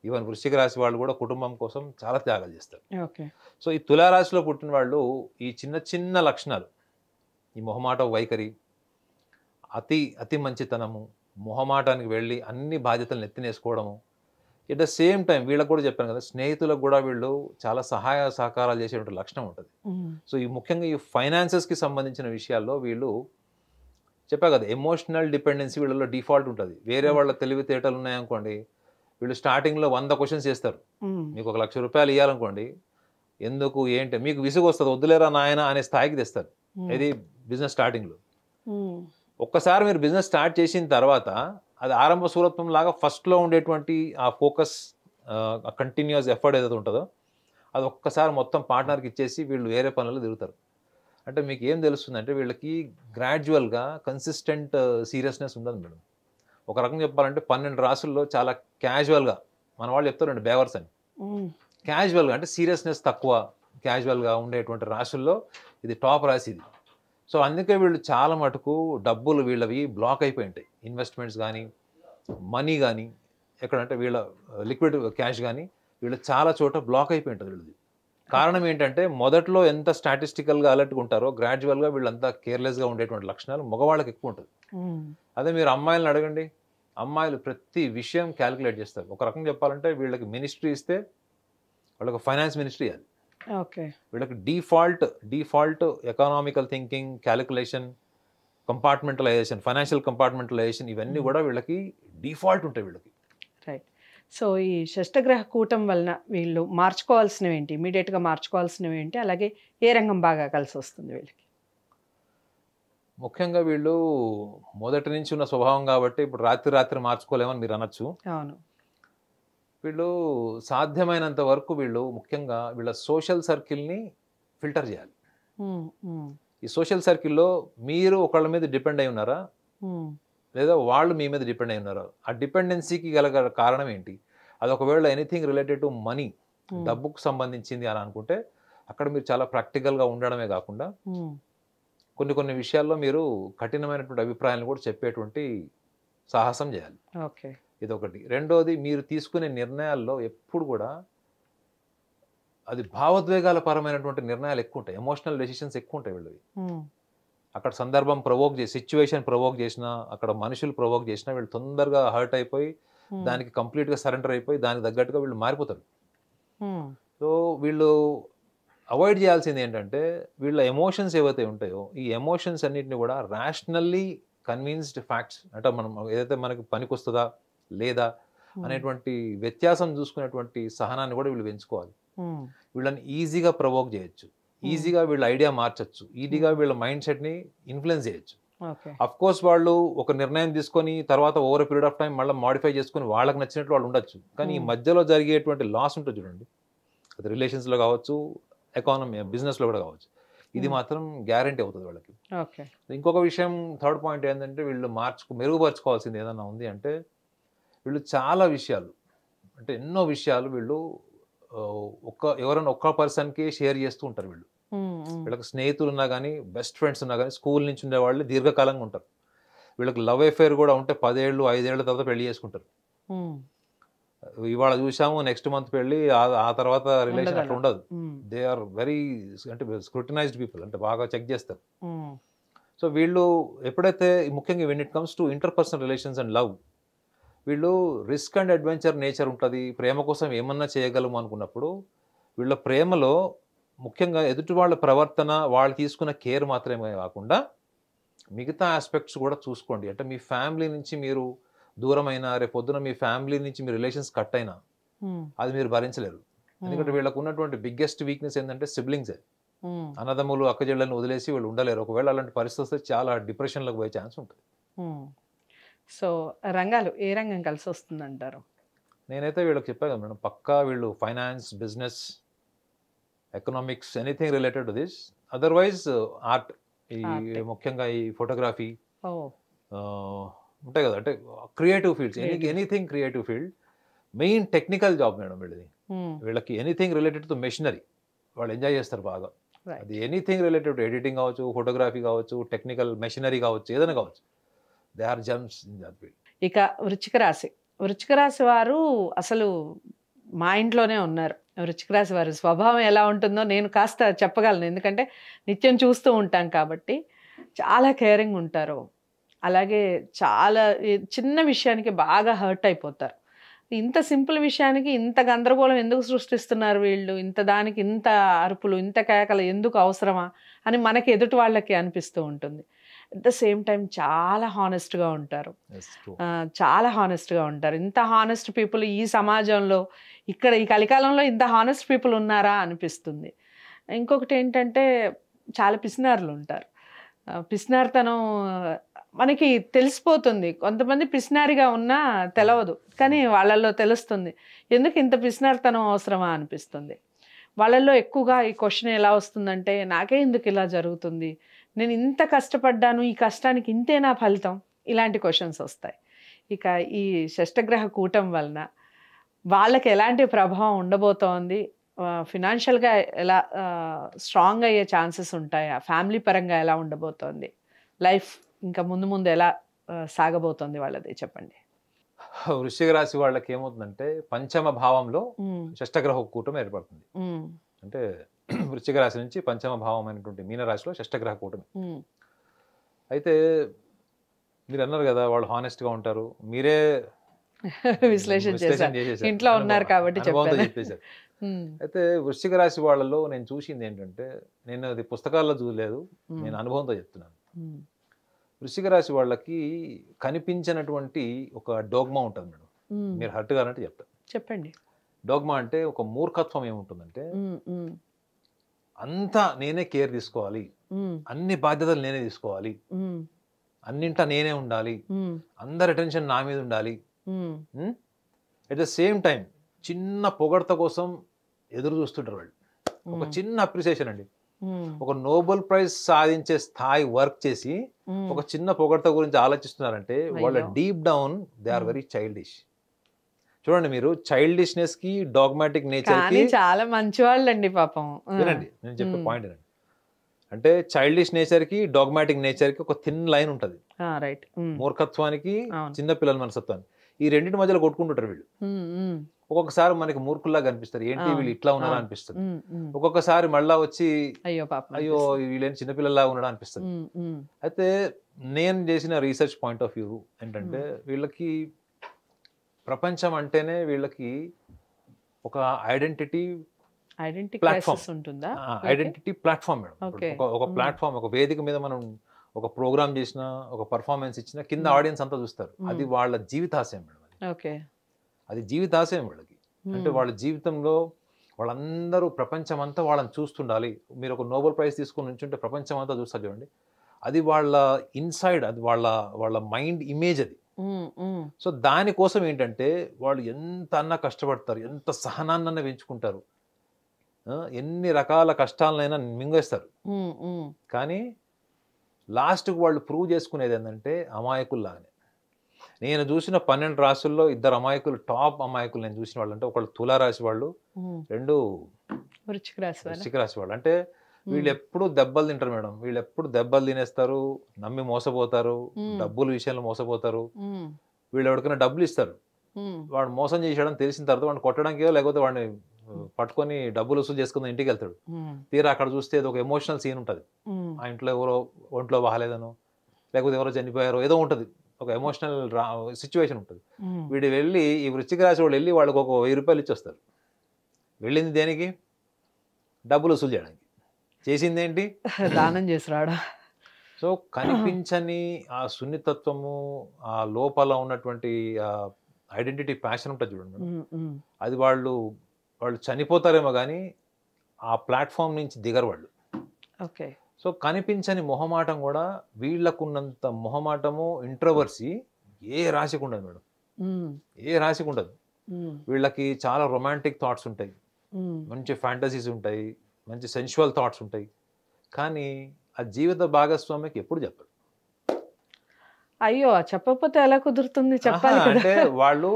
ఈవెన్ వృశ్చిక రాశి వాళ్ళు కూడా కుటుంబం కోసం చాలా త్యాగాలు చేస్తారు. సో ఈ తులారాశిలో పుట్టిన వాళ్ళు ఈ చిన్న చిన్న లక్షణాలు, ఈ మొహమాట వైఖరి, అతి మంచితనము, మొహమాటానికి వెళ్ళి అన్ని బాధ్యతలను ఎత్తినేసుకోవడము, ఎట్ ద సేమ్ టైం వీళ్ళకి కూడా చెప్పాను కదా, స్నేహితులకు కూడా వీళ్ళు చాలా సహాయ సహకారాలు చేసేటువంటి లక్షణం ఉంటుంది. సో ఈ ముఖ్యంగా ఈ ఫైనాన్సెస్కి సంబంధించిన విషయాల్లో వీళ్ళు చెప్పా కదా, ఎమోషనల్ డిపెండెన్సీ వీళ్ళలో డిఫాల్ట్ ఉంటుంది. వేరే వాళ్ళ తెలివితేటలు ఉన్నాయనుకోండి, వీళ్ళు స్టార్టింగ్లో 100 క్వశ్చన్స్ చేస్తారు. మీకు 1,00,000 రూపాయలు ఇవ్వాలనుకోండి, ఎందుకు ఏంటి మీకు విసుగు వస్తుంది, వద్దులేరా నాయన అనే స్థాయికి తెస్తారు. ఇది బిజినెస్ స్టార్టింగ్లో. ఒక్కసారి మీరు బిజినెస్ స్టార్ట్ చేసిన తర్వాత అది ఆరంభ సూరత్వం లాగా ఫస్ట్లో ఉండేటువంటి ఆ ఫోకస్, కంటిన్యూస్ ఎఫర్ట్ ఏదైతే ఉంటుందో అది ఒక్కసారి మొత్తం పార్ట్నర్కి ఇచ్చేసి వీళ్ళు వేరే పనులు తిరుగుతారు. అంటే మీకు ఏం తెలుస్తుంది అంటే వీళ్ళకి గ్రాడ్యువల్గా కన్సిస్టెంట్ సీరియస్నెస్ ఉండదు మేడం. ఒక రకంగా చెప్పాలంటే 12 రాసుల్లో చాలా క్యాజువల్గా, మన వాళ్ళు చెప్తారండి బేవర్స్ అని, క్యాజువల్గా అంటే సీరియస్నెస్ తక్కువ, క్యాజువల్గా ఉండేటువంటి రాశుల్లో ఇది టాప్ రాశి ఇది. సో అందుకే వీళ్ళు చాలా మటుకు డబ్బులు వీళ్ళవి బ్లాక్ అయిపోయి ఉంటాయి. ఇన్వెస్ట్మెంట్స్ కానీ, మనీ కానీ, ఎక్కడంటే వీళ్ళ లిక్విడ్ క్యాష్ కానీ వీళ్ళు చాలా చోట బ్లాక్ అయిపోయి ఉంటుంది వీళ్ళది. కారణం ఏంటంటే మొదట్లో ఎంత స్టాటిస్టికల్గా అలర్ట్గా ఉంటారో గ్రాడ్యువల్గా వీళ్ళంతా కేర్లెస్గా ఉండేటువంటి లక్షణాలు మగవాళ్ళకి ఎక్కువ ఉంటుంది. అదే మీరు అమ్మాయిలను అడగండి, అమ్మాయిలు ప్రతి విషయం క్యాలిక్యులేట్ చేస్తారు. ఒక రకంగా చెప్పాలంటే వీళ్ళకి మినిస్ట్రీ ఇస్తే వాళ్ళకి ఫైనాన్స్ మినిస్ట్రీ అది. వీళ్ళకి default economical thinking, calculation, compartmentalisation, financial compartmentalisation, ఇవన్నీ కూడా వీళ్ళకి డిఫాల్ట్ ఉంటాయి వీళ్ళకి. రైట్. సో ఈ షష్టగ్రహ కూటం వలన వీళ్ళు మార్చుకోవాల్సినవి ఏంటి, ఇమీడియట్గా మార్చుకోవాల్సినవి ఏంటి, అలాగే ఏ రంగం బాగా కలిసి వస్తుంది వీళ్ళకి? ముఖ్యంగా వీళ్ళు మొదటి నుంచి ఉన్న స్వభావం కాబట్టి ఇప్పుడు రాత్రి మార్చుకోలేమని మీరు అనొచ్చు. అవును. వీళ్ళు సాధ్యమైనంత వరకు వీళ్ళు ముఖ్యంగా వీళ్ళ సోషల్ సర్కిల్ని ఫిల్టర్ చేయాలి. ఈ సోషల్ సర్కిల్లో మీరు ఒకళ్ళ మీద డిపెండ్ అయి ఉన్నారా, లేదా వాళ్ళు మీ మీద డిపెండ్ అయి ఉన్నారు? ఆ డిపెండెన్సీకి గల కారణం ఏంటి? అది ఒకవేళ ఎనీథింగ్ రిలేటెడ్ టు మనీ, డబ్బుకు సంబంధించింది అని అనుకుంటే అక్కడ మీరు చాలా ప్రాక్టికల్గా ఉండడమే కాకుండా కొన్ని కొన్ని విషయాల్లో మీరు కఠినమైనటువంటి అభిప్రాయాలను కూడా చెప్పేటువంటి సాహసం చేయాలి. ఓకే. ఇదొకటి. రెండోది, మీరు తీసుకునే నిర్ణయాల్లో ఎప్పుడు కూడా అది భావోద్వేగాల పరమైనటువంటి నిర్ణయాలు ఎక్కువ ఉంటాయి. ఎమోషనల్ డెసిషన్స్ ఎక్కువ ఉంటాయి వీళ్ళవి. అక్కడ సందర్భం ప్రవోక్ చేసి, సిచ్యువేషన్ ప్రవోక్ చేసినా, అక్కడ మనుషులు ప్రవోక్ చేసినా వీళ్ళు తొందరగా హర్ట్ అయిపోయి దానికి కంప్లీట్గా సరెండర్ అయిపోయి దానికి తగ్గట్టుగా వీళ్ళు మారిపోతారు. సో వీళ్ళు అవాయిడ్ చేయాల్సింది ఏంటంటే, వీళ్ళ ఎమోషన్స్ ఏవైతే ఉంటాయో ఈ ఎమోషన్స్ అన్నింటినీ కూడా రేషనల్లీ కన్విన్స్డ్ ఫ్యాక్ట్స్, అంటే మనం ఏదైతే మనకి పనికి వస్తుందా లేదా అనేటువంటి వ్యత్యాసం చూసుకునేటువంటి సహనాన్ని కూడా వీళ్ళు పెంచుకోవాలి. వీళ్ళని ఈజీగా ప్రవోక్ చేయొచ్చు, ఈజీగా వీళ్ళ ఐడియా మార్చచ్చు, ఈజీగా వీళ్ళ మైండ్ సెట్ని ఇన్ఫ్లుయెన్స్ చేయొచ్చు. అఫ్ కోర్స్ వాళ్ళు ఒక నిర్ణయం తీసుకొని తర్వాత ఓవర్ పీరియడ్ ఆఫ్ టైం మళ్ళీ మాడిఫై చేసుకొని వాళ్ళకి నచ్చినట్లు వాళ్ళు ఉండొచ్చు. కానీ ఈ మధ్యలో జరిగేటువంటి లాస్ ఉంటుంది చూడండి, అది రిలేషన్స్లో కావచ్చు, ఎకానమీ బిజినెస్లో కూడా కావచ్చు, ఇది మాత్రం గ్యారంటీ అవుతుంది వాళ్ళకి. ఇంకొక విషయం, థర్డ్ పాయింట్ ఏంటంటే, వీళ్ళు మెరుగుపరచుకోవాల్సింది ఏదన్నా ఉంది అంటే, వీళ్ళు చాలా విషయాలు, అంటే ఎన్నో విషయాలు వీళ్ళు ఎవరైనా ఒక్క పర్సన్కి షేర్ చేస్తూ ఉంటారు. వీళ్ళకి స్నేహితులు ఉన్నా కానీ, బెస్ట్ ఫ్రెండ్స్ ఉన్నా కానీ, స్కూల్ నుంచి ఉండేవాళ్ళు దీర్ఘకాలంగా ఉంటారు. వీళ్ళకి లవ్ అఫేర్ కూడా ఉంటే 10 ఏళ్ళు 5 ఏళ్ల తర్వాత పెళ్లి చేసుకుంటారు. ఇవాళ చూసాము, నెక్స్ట్ మంత్ పెళ్ళి, ఆ తర్వాత రిలేషన్ అట్లా ఉండదు. దే ఆర్ వెరీ అంటే స్క్రూటినైజ్డ్ పీపుల్, అంటే బాగా చెక్ చేస్తారు. సో వీళ్ళు ఎప్పుడైతే, ముఖ్యంగా when it comes to interpersonal relations and love, వీళ్ళు రిస్క్ అండ్ అడ్వెంచర్ నేచర్ ఉంటుంది. ప్రేమ కోసం ఏమన్నా చేయగలము అనుకున్నప్పుడు వీళ్ళ ప్రేమలో ముఖ్యంగా ఎదుటి వాళ్ళ ప్రవర్తన, వాళ్ళు తీసుకున్న కేర్ మాత్రమే కాకుండా మిగతా ఆస్పెక్ట్స్ కూడా చూసుకోండి. అంటే మీ ఫ్యామిలీ నుంచి మీరు దూరమైనా, రేపు పొద్దున మీ ఫ్యామిలీ నుంచి మీ రిలేషన్స్ కట్ అయినా అది మీరు భరించలేరు. ఎందుకంటే వీళ్ళకు ఉన్నటువంటి బిగ్గెస్ట్ వీక్నెస్ ఏంటంటే సిబ్లింగ్సే. అన్నదమ్ములు అక్కచెల్లెలను వదిలేసి వీళ్ళు ఉండలేరు. ఒకవేళ అలాంటి పరిస్థితి వస్తే చాలా డిప్రెషన్లోకి పోయే ఛాన్స్ ఉంటుంది. సో రంగాలు ఏ రంగం కలిసి వస్తుంది అంటారు? నేనైతే వీళ్ళకి చెప్పాను మేడం, పక్కా వీళ్ళు finance, business, economics, anything related to this. Otherwise art, ఈ ముఖ్యంగా ఈ ఫోటోగ్రఫీ ఉంటాయి కదా, అంటే creative fields, anything creative field, main technical job madam వీళ్ళది. వీళ్ళకి ఎనీథింగ్ రిలేటెడ్ టు మెషినరీ వాళ్ళు ఎంజాయ్ చేస్తారు బాగా. అది ఎనీథింగ్ రిలేటెడ్ టు ఎడిటింగ్ కావచ్చు, ఫోటోగ్రఫీ కావచ్చు, టెక్నికల్ మెషినరీ కావచ్చు, ఏదైనా కావచ్చు, they are gems in that field. ఇక వృశ్చిక రాశి వారు అసలు మా ఇంట్లోనే ఉన్నారు. వృశ్చిక రాశి వారి స్వభావం ఎలా ఉంటుందో నేను కాస్త చెప్పగలను, ఎందుకంటే నిత్యం చూస్తూ ఉంటాం కాబట్టి. చాలా కేరింగ్ ఉంటారు, అలాగే చాలా చిన్న విషయానికి బాగా హర్ట్ అయిపోతారు. ఇంత సింపుల్ విషయానికి ఇంత గందరగోళం ఎందుకు సృష్టిస్తున్నారు వీళ్ళు, ఇంత దానికి ఇంత అరుపులు, ఇంత కేకలు ఎందుకు అవసరమా అని మనకి ఎదుటి వాళ్ళకి అనిపిస్తూ ఉంటుంది. అట్ ద సేమ్ టైం చాలా హానెస్ట్గా ఉంటారు, చాలా హానెస్ట్గా ఉంటారు. ఇంత హానెస్ట్ పీపుల్ ఈ సమాజంలో, ఇక్కడ ఈ కలికాలంలో ఇంత హానెస్ట్ పీపుల్ ఉన్నారా అనిపిస్తుంది. ఇంకొకటి ఏంటంటే, చాలా పిసినారులు ఉంటారు. పిసినారితనం మనకి తెలిసిపోతుంది. కొంతమంది పిసినారిగా ఉన్నా తెలవదు, కానీ వాళ్ళల్లో తెలుస్తుంది. ఎందుకు ఇంత పిసినారితనం అవసరమా అనిపిస్తుంది. వాళ్ళల్లో ఎక్కువగా ఈ క్వశ్చన్ ఎలా వస్తుందంటే, నాకే ఎందుకు ఇలా జరుగుతుంది, నేను ఇంత కష్టపడ్డాను, ఈ కష్టానికి ఇంతేనా ఫలితం, ఇలాంటి క్వశ్చన్స్ వస్తాయి. ఇక ఈ షష్టగ్రహ కూటం వలన వాళ్ళకి ఎలాంటి ప్రభావం ఉండబోతోంది, ఫినాన్షియల్గా ఎలా స్ట్రాంగ్ అయ్యే ఛాన్సెస్ ఉంటాయా, ఫ్యామిలీ పరంగా ఎలా ఉండబోతోంది, లైఫ్ ఇంకా ముందు ముందు ఎలా సాగబోతోంది వాళ్ళది చెప్పండి. వృశ్చిక రాశి వాళ్ళకి ఏమవుతుందంటే, పంచమ భావంలో షష్టగ్రహ కూటమి ఏర్పడుతుంది. అంటే వృశ్చిక రాశి నుంచి పంచమ భావం అయినటువంటి మీనరాశిలో షష్టగ్రహ కూటమి. అయితే మీరు అన్నారు కదా వాళ్ళు హానెస్ట్ గా ఉంటారు, మీరే విశ్లేషణ చేశారు, ఇంట్లో ఉన్నారు కాబట్టి చెప్పేశారు. అయితే వృశ్చిక రాశి వాళ్ళలో నేను చూసింది ఏంటంటే, నేను అది పుస్తకాల్లో చూడలేదు, నేను అనుభవంతో చెప్తున్నాను. వృశ్చిక రాశి వాళ్ళకి కనిపించినటువంటి ఒక డోగ్మా ఉంటుంది మేడం. మీరు హర్ట్ కానంటే చెప్పండి. డోగ్మా అంటే ఒక మూర్ఖత్వం ఏముంటుందంటే, అంతా నేనే కేర్ తీసుకోవాలి, అన్ని బాధ్యతలు నేనే తీసుకోవాలి, అన్నింటా నేనే ఉండాలి, అందరి అటెన్షన్ నా మీద ఉండాలి. ఎట్ ద సేమ్ టైం చిన్న పొగడ్త కోసం ఎదురు చూస్తుంటారు వాళ్ళు. ఒక చిన్న అప్రిసియేషన్ అండి, ఒక నోబెల్ ప్రైజ్ సాధించే స్థాయి వర్క్ చేసి ఒక చిన్న పొగడ్త గురించి ఆలోచిస్తున్నారంటే వాళ్ళ deep down they are very childish. చూడండి, మీరు చైల్డిష్నెస్ కి, డాగ్మాటిక్ నేచర్ కి చాలా మంచి వాళ్ళండి పాపం. వినండి, నేను చెప్పే పాయింట్ వినండి. అంటే చైల్డిష్ నేచర్కి డాగ్మాటిక్ నేచర్కి ఒక థిన్ లైన్ ఉంటుంది. రైట్. మూర్ఖత్వానికి అవును. చిన్న పిల్లల మనస్తత్వానికి ఈ రెండింటి మధ్యలో కొట్టుకుంటుంటారు వీళ్ళు. ఒక్కొక్కసారి మనకి మూర్ఖుల్లా కనిపిస్తారు, ఏంటి వీళ్ళు ఇట్లా ఉన్నారా అనిపిస్తుంది. ఒక్కొక్కసారి మళ్ళా వచ్చి అయ్యో పాపం అయ్యో వీళ్ళేం చిన్నపిల్లల్లా ఉన్నాడా అనిపిస్తుంది. అయితే నేను చేసిన రీసెర్చ్ పాయింట్ ఆఫ్ వ్యూ ఏంటంటే వీళ్ళకి ప్రపంచం అంటేనే వీళ్ళకి ఒక ఐడెంటిటీ ప్లాట్ఫామ్ ఉంటుందా? Identity platform madam. ఒక ప్లాట్ఫామ్, ఒక వేదిక మీద మనం ఒక ప్రోగ్రామ్ చేసినా, ఒక పర్ఫార్మెన్స్ ఇచ్చినా కింద ఆడియన్స్ అంతా చూస్తారు. అది వాళ్ళ జీవితాశయం మేడం. అది జీవితాశయం వాళ్ళకి. అంటే వాళ్ళ జీవితంలో వాళ్ళందరూ ప్రపంచం అంతా వాళ్ళని చూస్తుండాలి. మీరు ఒక నోబెల్ ప్రైజ్ తీసుకుని నుంచుంటే ప్రపంచం అంతా చూస్తారు చూడండి. అది వాళ్ళ ఇన్సైడ్, అది వాళ్ళ మైండ్ ఇమేజ్ అది. సో దానికోసం ఏంటంటే వాళ్ళు ఎంత అన్నా కష్టపడతారు, ఎంత సహనాన్నన్నా పెంచుకుంటారు, ఎన్ని రకాల కష్టాలనైనా మింగేస్తారు. కానీ లాస్ట్కి వాళ్ళు ప్రూవ్ చేసుకునేది ఏంటంటే అమాయకుల్లాగానే. నేను చూసిన 12 రాశుల్లో 2 అమాయకులు, టాప్ అమాయకులు నేను చూసిన వాళ్ళు అంటే ఒకళ్ళు తులారాశి వాళ్ళు, 2 వృశ్చిక రాశి వాళ్ళు. అంటే వీళ్ళు ఎప్పుడు దెబ్బలు తింటారు మేడం. వీళ్ళు ఎప్పుడు దెబ్బలు తినేస్తారు, నమ్మి మోసపోతారు, డబ్బుల విషయంలో మోసపోతారు. వీళ్ళు ఎవరికైనా డబ్బులు ఇస్తారు, వాడు మోసం చేసాడని తెలిసిన తర్వాత వాడిని కొట్టడానికో లేకపోతే వాడిని పట్టుకొని డబ్బులు వసూలు చేసుకుని ఇంటికి వెళ్తాడు. తీరా అక్కడ చూస్తే ఒక ఎమోషనల్ సీన్ ఉంటుంది. ఆ ఇంట్లో ఎవరో ఒంట్లో బాగాలేదనో లేకపోతే ఎవరో చనిపోయారో ఏదో ఉంటుంది, ఒక ఎమోషనల్ సిచ్యువేషన్ ఉంటుంది. వీడు వెళ్ళి ఈ వృశ్చిక రాశి వాళ్ళు వెళ్ళి వాళ్ళకి ఒక 1000 రూపాయలు ఇచ్చి వస్తారు. వెళ్ళింది దేనికి? డబ్బులు వసూలు చేయడానికి. చేసింది ఏంటి? దానం చేసి రావడం. సో కనిపించని ఆ సున్నితత్వము, ఆ లోపల ఉన్నటువంటి ఐడెంటిటీ ప్యాషన్ ఉంటుంది చూడండి, అది వాళ్ళు చనిపోతారేమో కానీ ఆ ప్లాట్ఫామ్ నుంచి దిగరు వాళ్ళు. సో కనిపించని మొహమాటం కూడా వీళ్ళకున్నంత మొహమాటము, ఇంట్రోవర్సీ ఏ రాశికి ఉండదు మేడం. ఏ రాశికి ఉండదు. వీళ్ళకి చాలా రొమాంటిక్ థాట్స్ ఉంటాయి, మంచి ఫ్యాంటసీస్ ఉంటాయి, మంచి సెన్షువల్ థాట్స్ ఉంటాయి. కానీ ఆ జీవిత భాగస్వామికి ఎప్పుడు చెప్పరు. అయ్యో చెప్పకపోతే ఎలా కుదురుతుంది? చెప్పాలి. అంటే వాళ్ళు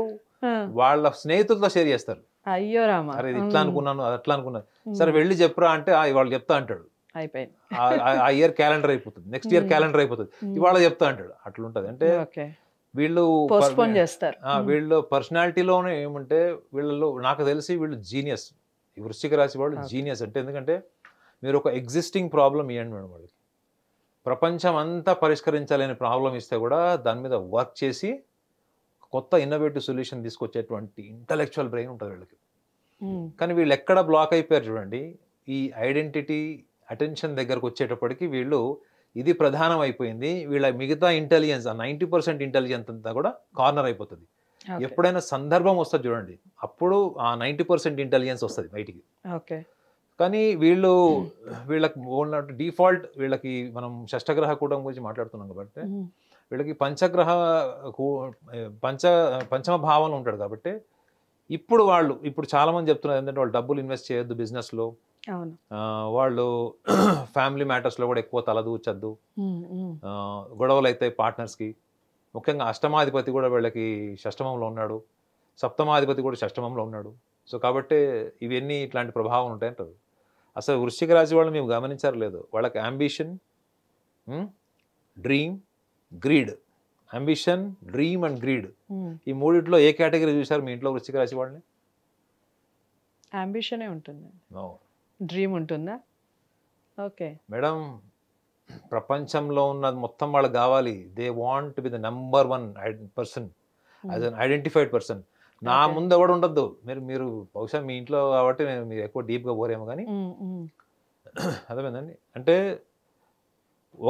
వాళ్ళ స్నేహితులతో షేర్ చేస్తారు. అయ్యో రామా, అరే ఇట్లా అనుకున్నాను, అది అట్లా అనుకున్నాను, సరే వెళ్ళి చెప్పురా అంటే వాళ్ళు చెప్తా అంటాడు. అయిపోయింది. ఆ ఇయర్ క్యాలెండర్ అయిపోతుంది, నెక్స్ట్ ఇయర్ క్యాలెండర్ అయిపోతుంది, ఇవాళ చెప్తా అంటాడు. అట్లుంటది. అంటే వీళ్ళు పోస్ట్పోన్ చేస్తారు. వీళ్ళు పర్సనాలిటీలోనే ఏమంటే వీళ్ళలో నాకు తెలిసి వీళ్ళు జీనియస్. ఈ వృశ్చిక రాశి వాళ్ళు జీనియస్. అంటే ఎందుకంటే మీరు ఒక ఎగ్జిస్టింగ్ ప్రాబ్లం ఇవ్వండి మేడం, వాళ్ళకి ప్రపంచం అంతా పరిష్కరించాలని ప్రాబ్లం ఇస్తే కూడా దాని మీద వర్క్ చేసి కొత్త ఇన్నోవేటివ్ సొల్యూషన్ తీసుకొచ్చేటువంటి ఇంటలెక్చువల్ బ్రెయిన్ ఉంటుంది వీళ్ళకి. కానీ వీళ్ళు ఎక్కడ బ్లాక్ అయిపోయారు చూడండి, ఈ ఐడెంటిటీ అటెన్షన్ దగ్గరకు వచ్చేటప్పటికి వీళ్ళు ఇది ప్రధానం అయిపోయింది. వీళ్ళ మిగతా ఇంటెలిజెన్స్, ఆ 90% ఇంటెలిజెన్స్ అంతా కూడా కార్నర్ అయిపోతుంది. ఎప్పుడైనా సందర్భం వస్తుంది చూడండి, అప్పుడు ఆ 90% ఇంటెలిజెన్స్ వస్తుంది బయటికి. కానీ వీళ్ళకి డిఫాల్ట్ వీళ్ళకి మనం షష్టగ్రహ కూటం గురించి మాట్లాడుతున్నాం కాబట్టి వీళ్ళకి పంచమ భావంలో ఉంటాడు కాబట్టి ఇప్పుడు చాలా మంది చెప్తున్నారు ఏంటంటే వాళ్ళు డబ్బులు ఇన్వెస్ట్ చేయొద్దు బిజినెస్లో, వాళ్ళు ఫ్యామిలీ మ్యాటర్స్లో కూడా ఎక్కువ తలదూచద్దు, గొడవలు అయితే పార్ట్నర్స్కి. ముఖ్యంగా అష్టమాధిపతి కూడా వీళ్ళకి షష్టమంలో ఉన్నాడు, సప్తమాధిపతి కూడా షష్టమంలో ఉన్నాడు. సో కాబట్టి ఇవన్నీ ఇట్లాంటి ప్రభావం ఉంటాయంటారు. అసలు వృశ్చిక రాశి వాళ్ళు మేము గమనించారు లేదు, వాళ్ళకి ambition, dream, greed. Ambition, dream and greed, ఈ మూడిట్లో ఏ కేటగిరీ చూసారు మీ ఇంట్లో వృశ్చిక రాశి వాళ్ళని? అంబిషనే ఉంటుంది. డ్రీమ్ ఉంటుందా? ఓకే మేడం, ప్రపంచంలో ఉన్నది మొత్తం వాళ్ళకి కావాలి. They want be the number 1 person, as an identified person. నా ముందు ఎవడు ఉండద్దు. మీరు బహుశా మీ ఇంట్లో కాబట్టి మీరు ఎక్కువ డీప్గా పోరేమో కానీ అర్థమైందండి. అంటే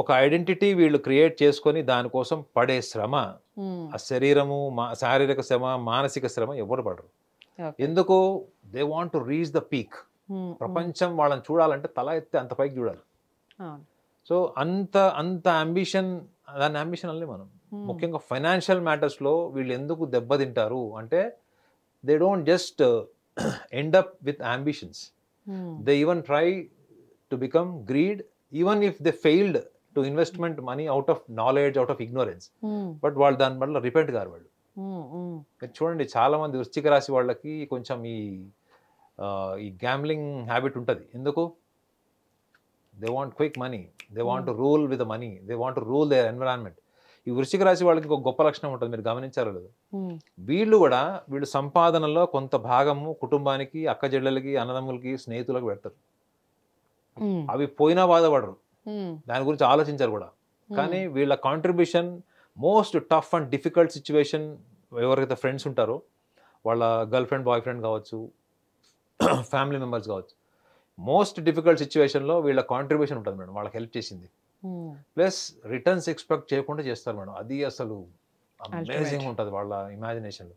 ఒక ఐడెంటిటీ వీళ్ళు క్రియేట్ చేసుకొని దానికోసం పడే శ్రమ, ఆ శరీరము, శారీరక శ్రమ, మానసిక శ్రమ ఎవరు పడరు. ఎందుకు? They want to reach the peak. ప్రపంచం వాళ్ళని చూడాలంటే తల ఎత్తే అంత పైకి చూడాలి. సో అంత అంబిషన్, దాన్ని అంబిషన్ అల్లే మనం. ముఖ్యంగా ఫైనాన్షియల్ మ్యాటర్స్లో వీళ్ళు ఎందుకు దెబ్బతింటారు అంటే they don't just end up with ambitions, they even try to become greed, even if they failed to investment money out of knowledge, out of ignorance. But వాళ్ళు దాని వల్ల రిపెంట్ కారు వాళ్ళు. చూడండి చాలా మంది వృశ్చిక రాశి వాళ్ళకి కొంచెం ఈ గ్యాంబ్లింగ్ హ్యాబిట్ ఉంటుంది. ఎందుకు? They want quick money, they want to rule with money, they want to rule their environment. ఈ వృశ్చిక రాశి వాళ్ళకి ఒక గొప్ప లక్షణం ఉంటుంది, మీరు గమనించారో లేదు, వీళ్ళు సంపాదనలో కొంత భాగము కుటుంబానికి, అక్క చెల్లెలకి, అన్నదమ్ములకి, స్నేహితులకు పెడతారు. అవి పోయినా బాధపడరు, దాని గురించి ఆలోచించారు కూడా. కానీ వీళ్ళ contribution most tough and difficult situation, ఎవరైతే ఫ్రెండ్స్ ఉంటారో వాళ్ళ గర్ల్ ఫ్రెండ్, బాయ్ ఫ్రెండ్ కావచ్చు, ఫ్యామిలీ మెంబర్స్ కావచ్చు, మోస్ట్ డిఫికల్ట్ సిచ్యువేషన్లో వీళ్ళ కాంట్రిబ్యూషన్ ఉంటుంది మేడం, వాళ్ళకి హెల్ప్ చేసింది. ప్లస్ రిటర్న్స్ ఎక్స్పెక్ట్ చేయకుండా చేస్తారు మేడం, అది అసలు అమేజింగ్ ఉంటుంది వాళ్ళ ఇమాజినేషన్లో.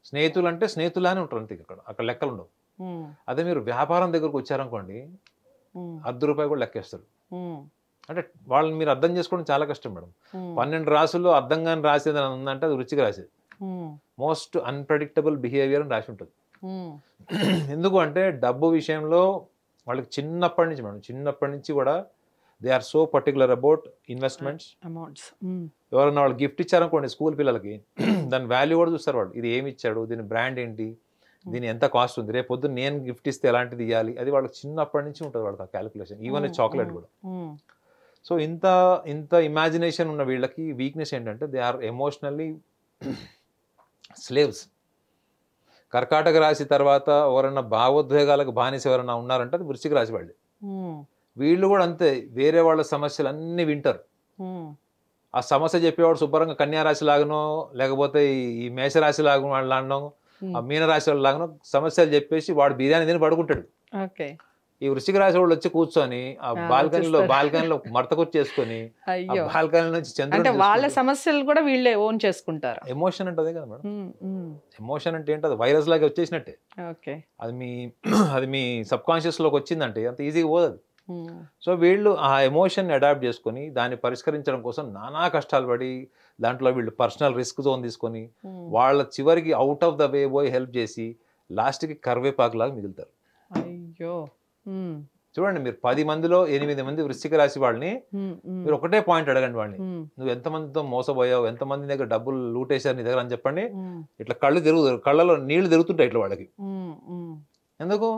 స్నేహితులు అంటే స్నేహితులానే ఉంటారు అంతే, అక్కడ లెక్కలు ఉండవు. అదే మీరు వ్యాపారం దగ్గరకు వచ్చారనుకోండి, ₹10 కూడా లెక్కేస్తారు. అంటే వాళ్ళని మీరు అర్థం చేసుకోవడం చాలా కష్టం మేడం. 12 రాసుల్లో అర్థం కాని రాసి ఏదైనా ఉందంటే అది వృశ్చిక రాశి. మోస్ట్ అన్ప్రెడిక్టబుల్ బిహేవియర్ అని రాసి ఉంటుంది. ఎందుకు అంటే డబ్బు విషయంలో వాళ్ళకి చిన్నప్పటి నుంచి కూడా they are so particular about investments, amounts. ఎవరన్నా వాళ్ళు గిఫ్ట్ ఇచ్చారనుకోండి స్కూల్ పిల్లలకి, దాని వాల్యూ కూడా చూస్తారు వాళ్ళు. ఇది ఏమి ఇచ్చాడు, దీని బ్రాండ్ ఏంటి, దీని ఎంత కాస్ట్ ఉంది, రేపు పొద్దున్న నేను గిఫ్ట్ ఇస్తే ఎలాంటిది ఇవ్వాలి, అది వాళ్ళకి చిన్నప్పటి నుంచి ఉంటుంది వాళ్ళకి ఆ క్యాలిక్యులేషన్. ఈవెన్ చాక్లెట్ కూడా. సో ఇంత ఇమాజినేషన్ ఉన్న వీళ్ళకి వీక్నెస్ ఏంటంటే దే ఆర్ ఎమోషనల్లీ స్లేవ్స్. కర్కాటక రాశి తర్వాత ఎవరన్నా భావోద్వేగాలకు బానిస ఎవరన్నా ఉన్నారంటే అది వృశ్చిక రాశి వాళ్ళే. వీళ్ళు కూడా అంతే, వేరే వాళ్ళ సమస్యలు అన్ని వింటారు. ఆ సమస్య చెప్పేవాడు శుభ్రంగా కన్యా రాశి లాగానో, లేకపోతే ఈ మేషరాశి లాగానో, ఆ మీనరాశి వాళ్ళ లాగానో సమస్యలు చెప్పేసి వాడు బిర్యానీ తిని పడుకుంటాడు. ఈ వృశ్చిక రాశి వాళ్ళు వచ్చి కూర్చొని ఆ బాల్కనీలో మడత కూర్చేసుకొని బాల్కనీ నుంచి చంద్రుడు, వాళ్ళ సమస్యలు కూడా వీళ్ళే ఓన్ చేసుకుంటారు. ఎమోషన్ అంటే అదే కదా మేడం. ఎమోషన్ అంటే ఏంటి, అది వైరస్ లాగా వచ్చేసినట్టే. అది మీ సబ్ కాన్షియస్ లోకి వచ్చిందంటే అంత ఈజీగా పోదు. సో వీళ్ళు ఆ ఎమోషన్ అడాప్ట్ చేసుకొని దాన్ని పరిష్కరించడం కోసం నానా కష్టాలు పడి, దాంట్లో వీళ్ళు పర్సనల్ రిస్క్ జోన్ తీసుకొని వాళ్ళ చివరికి అవుట్ ఆఫ్ ద వే పోయి హెల్ప్ చేసి లాస్ట్కి కరివేపాకు లాగా మిగులుతారు. అయ్యో, చూడండి, మీరు 10 మందిలో 8 మంది వృశ్చిక రాశి వాళ్ళని మీరు ఒకటే పాయింట్ అడగండి, వాళ్ళని నువ్వు ఎంతమందితో మోసపోయావు, ఎంతమంది దగ్గర డబ్బులు లూటేశారు నీ దగ్గర అని చెప్పండి. ఇట్లా కళ్ళలో నీళ్లు తిరుగుతుంటాయి ఇట్లా వాళ్ళకి. ఎందుకు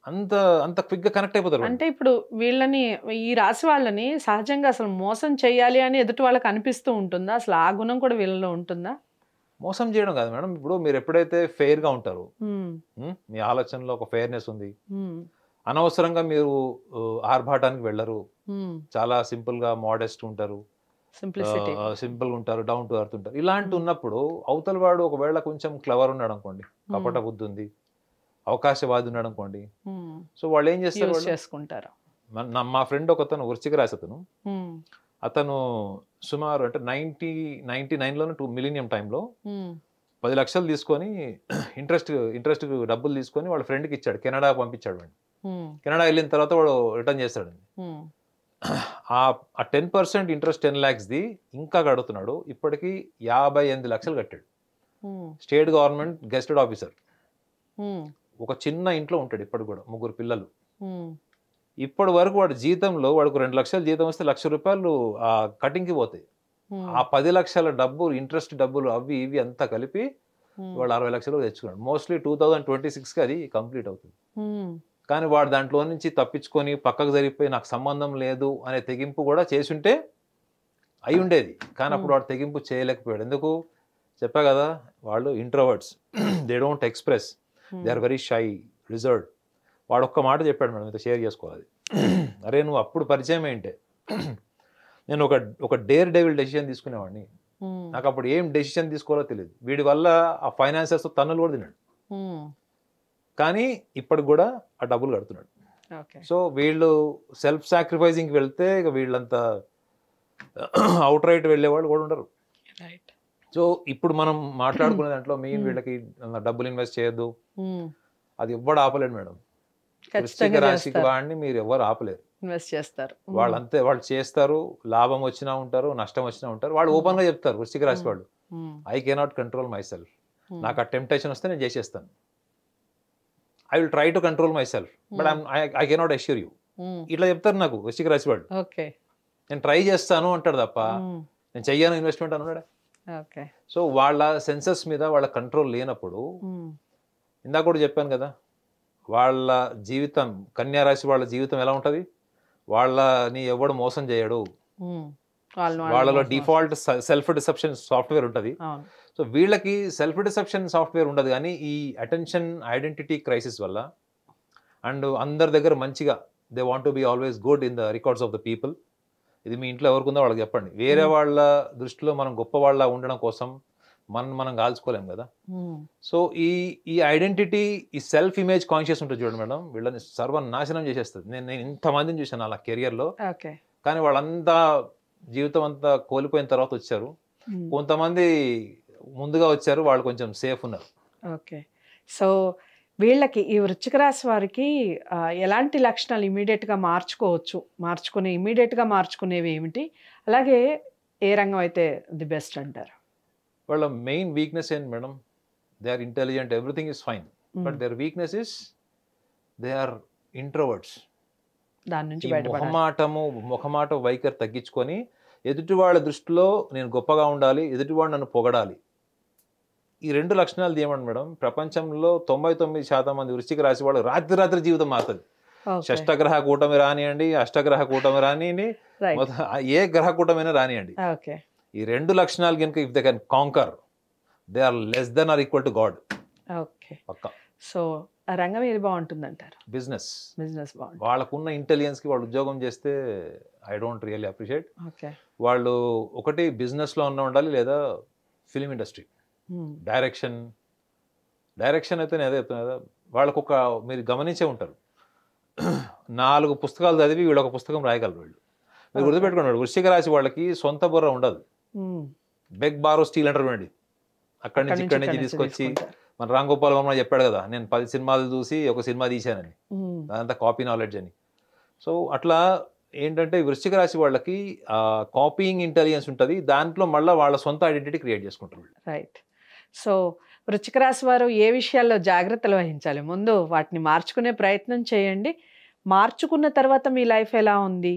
అంత క్విక్ గా కనెక్ట్ అయిపోతారు అంటే ఇప్పుడు వీళ్ళని, ఈ రాశి వాళ్ళని సహజంగా అసలు మోసం చేయాలి అని ఎదుటి వాళ్ళకి అనిపిస్తూ ఉంటుందా? అసలు ఆ గుణం కూడా వీళ్ళలో ఉంటుందా? మోసం చేయడం కాదు మేడం. ఇప్పుడు మీరు ఎప్పుడైతే ఫెయిర్ గా ఉంటారు, మీ ఆలోచనలో ఒక ఫెయిర్నెస్ ఉంది, అనవసరంగా మీరు ఆర్భాటానికి వెళ్ళరు, చాలా సింపుల్ గా మోడెస్ట్ ఉంటారు, సింపుల్ గా ఉంటారు, డౌన్ టు ఎర్త్ ఉంటారు. ఇలాంటి ఉన్నప్పుడు అవతల వాడు ఒకవేళ కొంచెం క్లవర్ ఉన్నాడు అనుకోండి, కపట బుద్ధి ఉంది, అవకాశవాది ఉన్నాడు అనుకోండి, సో వాళ్ళు ఏం చేస్తారు, మా ఫ్రెండ్ ఒకతను వృశ్చిక రాశి అతను సుమారు అంటే 99లోనే మిలీనియం టైంలో 10 లక్షలు తీసుకొని ఇంట్రెస్ట్ డబ్బులు తీసుకొని వాళ్ళ ఫ్రెండ్కి ఇచ్చాడు, కెనడా పంపించాడు. కెనడా వెళ్ళిన తర్వాత వాడు రిటర్న్ చేస్తాడండి. ఆ 10% ఇంట్రెస్ట్ 10 lakhsది ఇంకా కడుతున్నాడు. ఇప్పటికీ 58 లక్షలు కట్టాడు. స్టేట్ గవర్నమెంట్ గెస్టెడ్ ఆఫీసర్, ఒక చిన్న ఇంట్లో ఉంటాడు. ఇప్పటి కూడా 3 పిల్లలు. ఇప్పటి వరకు వాడి జీతంలో వాడికి 2 లక్షల జీతం వస్తే ₹1,00,000 ఆ కటింగ్కి పోతాయి. ఆ 10 లక్షల డబ్బు, ఇంట్రెస్ట్ డబ్బులు, అవి ఇవి అంతా కలిపి వాడు 60 లక్షలు తెచ్చుకున్నాడు. మోస్ట్లీ 2026కి అది కంప్లీట్ అవుతుంది. కానీ వాడు దాంట్లో నుంచి తప్పించుకొని పక్కకు జరిగిపోయి నాకు సంబంధం లేదు అనే తెగింపు కూడా చేసుంటే అయి ఉండేది. కానీ అప్పుడు వాడు తెగింపు చేయలేకపోయాడు. ఎందుకు చెప్పా కదా, వాళ్ళు introverts, they don't express, they are very shy, reserved. వాడు ఒక్క మాట చెప్పాడు మేడం, ఇంత షేర్ చేసుకోవాలి. అరే నువ్వు అప్పుడు పరిచయం ఏంటే, నేను ఒక డేర్ డెవిల్ డెసిషన్ తీసుకునేవాడిని, నాకు అప్పుడు ఏం డెసిషన్ తీసుకోవాలో తెలియదు. వీడి వల్ల ఆ ఫైనాన్సర్స్ తన్నులు కూడా తిన్నాడు, కానీ ఇప్పటికి కూడా ఆ డబ్బులు కడుతున్నాడు. సో వీళ్ళు సెల్ఫ్ సాక్రిఫైజింగ్కి వెళ్తే ఇక వీళ్ళంతా అవుట్ రైట్ వెళ్ళేవాళ్ళు కూడా ఉండరు. సో ఇప్పుడు మనం మాట్లాడుకునే దాంట్లో మెయిన్ వీళ్ళకి డబ్బులు ఇన్వెస్ట్ చేయొద్దు, అది ఎవ్వడు ఆపలేడు మేడం. వృశ్చిక రాశికి వాడిని మీరు ఎవరు ఆపలేరు. ఇన్వెస్ట్ చేస్తారు వాళ్ళంతే, వాళ్ళు చేస్తారు. లాభం వచ్చినా ఉంటారు, నష్టం వచ్చినా ఉంటారు. వాళ్ళు ఓపెన్ గా చెప్తారు వృశ్చిక రాశి వాళ్ళు, I cannot control myself, నాకు ఆ టెంప్టేషన్ వస్తే నేను చేసేస్తాను, I will try to control myself but I cannot assure you, ఇట్లా చెప్తారు నాకు వృశ్చిక రాశి వాళ్ళు. నేను ట్రై చేస్తాను అంటాడు తప్ప నేను చెయ్యాను ఇన్వెస్ట్మెంట్ అన్నాడు. సో వాళ్ళ సెన్సెస్ మీద వాళ్ళ కంట్రోల్ లేనప్పుడు, ఇందాక కూడా చెప్పాను కదా, వాళ్ళ జీవితం, కన్యా రాశి వాళ్ళ జీవితం ఎలా ఉంటుంది, వాళ్ళని ఎవడు మోసం చేయడు, వాళ్ళలో డిఫాల్ట్ సెల్ఫ్ డిసెప్షన్ సాఫ్ట్వేర్ ఉంటుంది. సో వీళ్ళకి సెల్ఫ్ డిసెప్షన్ సాఫ్ట్వేర్ ఉండదు, కానీ ఈ అటెన్షన్ ఐడెంటిటీ క్రైసిస్ వల్ల అండ్ అందరి దగ్గర మంచిగా they want to be always good in the records of the people. ఇది మీ ఇంట్లో ఎవరికుందో వాళ్ళకి చెప్పండి. వేరే వాళ్ళ దృష్టిలో మనం గొప్ప వాళ్ళ ఉండడం కోసం మనం కాల్చుకోలేం కదా. సో ఈ ఐడెంటిటీ, ఈ సెల్ఫ్ ఇమేజ్ కాన్షియస్ ఉంటుంది చూడండి మేడం, వీళ్ళని సర్వనాశనం చేసేస్తుంది. నేను ఇంతమందిని చూశాను అలా కెరియర్లో, కానీ వాళ్ళంతా జీవితం అంతా కోల్పోయిన తర్వాత వచ్చారు. కొంతమంది ముందుగా వచ్చారు, వాళ్ళు కొంచెం సేఫ్ ఉన్నారు. ఓకే. సో వీళ్ళకి ఈ వృశ్చిక రాశి వారికి ఎలాంటి లక్షణాలు ఇమీడియట్గా ఇమీడియట్గా మార్చుకునేవి ఏమిటి, అలాగే ఏ రంగం అయితే ది బెస్ట్ అంటారు? వాళ్ళ మెయిన్ వీక్నెస్ ఏంటి madam? They are intelligent, everything is fine, but their weakness is they are introverts. దాని నుంచి ముఖమాట వైఖరి తగ్గించుకొని ఎదుటి వాళ్ళ దృష్టిలో నేను గొప్పగా ఉండాలి, ఎదుటివాడు నన్ను పొగడాలి. ఈ రెండు లక్షణాలు తీయమండి మేడం. ప్రపంచంలో 99% మంది వృశ్చిక రాశి వాళ్ళు రాత్రి జీవితం మారుతుంది. షష్టగ్రహ కూటమి రానియండి, అష్టగ్రహ కూటమి రానియండి, ఏ గ్రహ కూటమైనా రానియండి, ఈ రెండు లక్షణాలు కనుక if they can conquer, they are less than or equal to God. పక్కా. సో ఆ రంగం ఏది బాగుంటుంది అంటారు? బిజినెస్ బాగుంటుంది. వాళ్ళకున్న ఇంటెలిజెన్స్ కి వాళ్ళు ఉద్యోగం చేస్తే ఐ డోంట్ రియల్లీ అప్రిషియేట్. వాళ్ళు ఒకటి బిజినెస్ లో ఉండాలి, లేదా ఫిలిం ఇండస్ట్రీ, డైరెక్షన్ అయితే నేను అదే చెప్తున్నా కదా. వాళ్ళకు మీరు గమనించే ఉంటారు, 4 పుస్తకాలు చదివి వీళ్ళు ఒక పుస్తకం రాయగలరు. మీరు గుర్తుపెట్టుకున్నాడు, వృశ్చిక రాశి వాళ్ళకి సొంత బుర్ర ఉండదు. బెగ్ బారో స్టీల్ అంటారు అండి, అక్కడి నుంచి తీసుకొచ్చి మన రామ్ గోపాల్ వర్మ చెప్పాడు కదా, నేను 10 సినిమాలు చూసి ఒక సినిమా తీశానని, అదంతా కాపీ నాలెడ్జ్ అని. సో అట్లా ఏంటంటే వృశ్చిక రాశి వాళ్ళకి కాపీయింగ్ ఇంటెలిజెన్స్ ఉంటుంది, దాంట్లో మళ్ళీ వాళ్ళ సొంత ఐడెంటిటీ క్రియేట్ చేసుకుంటారు. రైట్. సో వృశ్చిక రాశి వారు ఏ విషయాల్లో జాగ్రత్తలు వహించాలి? ముందు వాటిని మార్చుకునే ప్రయత్నం చేయండి. మార్చుకున్న తర్వాత మీ లైఫ్ ఎలా ఉంది,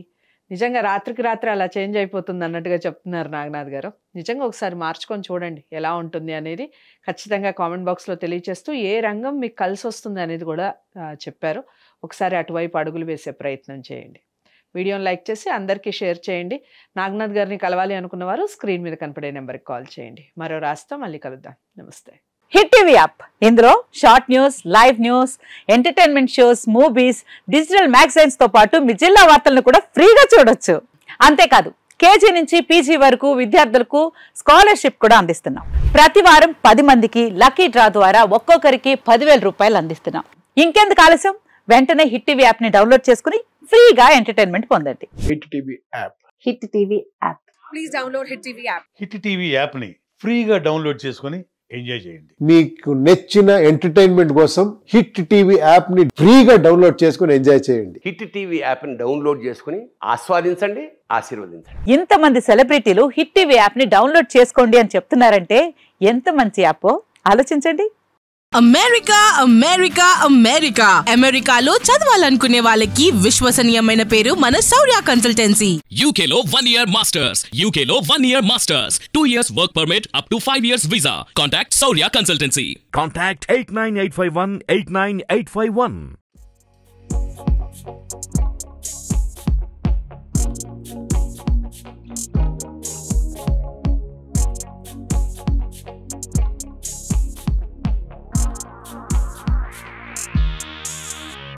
నిజంగా రాత్రికి రాత్రి అలా చేంజ్ అయిపోతుంది అన్నట్టుగా చెప్తున్నారు నాగనాథ్ గారు. నిజంగా ఒకసారి మార్చుకొని చూడండి ఎలా ఉంటుంది అనేది. ఖచ్చితంగా కామెంట్ బాక్స్లో తెలియచేస్తూ ఏ రంగం మీకు కలిసి వస్తుంది అనేది కూడా చెప్పారు. ఒకసారి అటువైపు అడుగులు వేసే ప్రయత్నం చేయండి. వీడియోని లైక్ చేసి అందరికీ షేర్ చేయండి. నాగనాథ్ గారిని కలవాలి అనుకున్న వారు స్క్రీన్ మీద కనపడే నెంబర్కి కాల్ చేయండి. మరో రాస్తా మళ్ళీ కలుద్దాం. నమస్తే. హిట్ టీవీ యాప్, ఇందులో short news, live news, entertainment shows, movies, digital magazines తో పాటు మీ జిల్లా వార్తలను కూడా ఫ్రీగా చూడొచ్చు. అంతేకాదు కేజీ నుంచి పీజీ వరకు విద్యార్థులకు స్కాలర్షిప్ కూడా అందిస్తున్నాం. ప్రతి వారం 10 మందికి లక్కీ డ్రా ద్వారా ఒక్కొక్కరికి 10,000 రూపాయలు అందిస్తున్నాం. ఇంకెందుకు ఆలస్యం, వెంటనే హిట్ టీవీ యాప్ ని డౌన్లోడ్ చేసుకుని ఫ్రీగా ఎంటర్టైన్మెంట్ పొందండి. Hit TV app. Hit TV app. Please download hit TV app. Hit TV app ని ఫ్రీగా డౌన్లోడ్ చేసుకుని ఎంజాయ్ చేయండి. మీకు నచ్చిన ఎంటర్టైన్మెంట్ కోసం హిట్ టీవీ యాప్ ని ఫ్రీగా డౌన్లోడ్ చేసుకుని ఎంజాయ్ చేయండి. హిట్ టీవీ యాప్ ని డౌన్లోడ్ చేసుకుని ఆస్వాదించండి, ఆశీర్వదించండి. ఇంతమంది సెలబ్రిటీలు హిట్ టీవీ యాప్ ని డౌన్లోడ్ చేసుకోండి అని చెప్తున్నారంటే ఎంత మంచి యాప్ ఆలోచించండి. అమెరికా అమెరికా అమెరికా అమెరికాలో చదవాలనుకునే వాళ్ళకి విశ్వసనీయమైన పేరు మన శౌర్య కన్సల్టెన్సీ. UK లో 1 year masters, UK లో 1 year masters, 2 years work permit up to 5 years visa. Contact Shaurya Consultancy. Contact 89851 89851.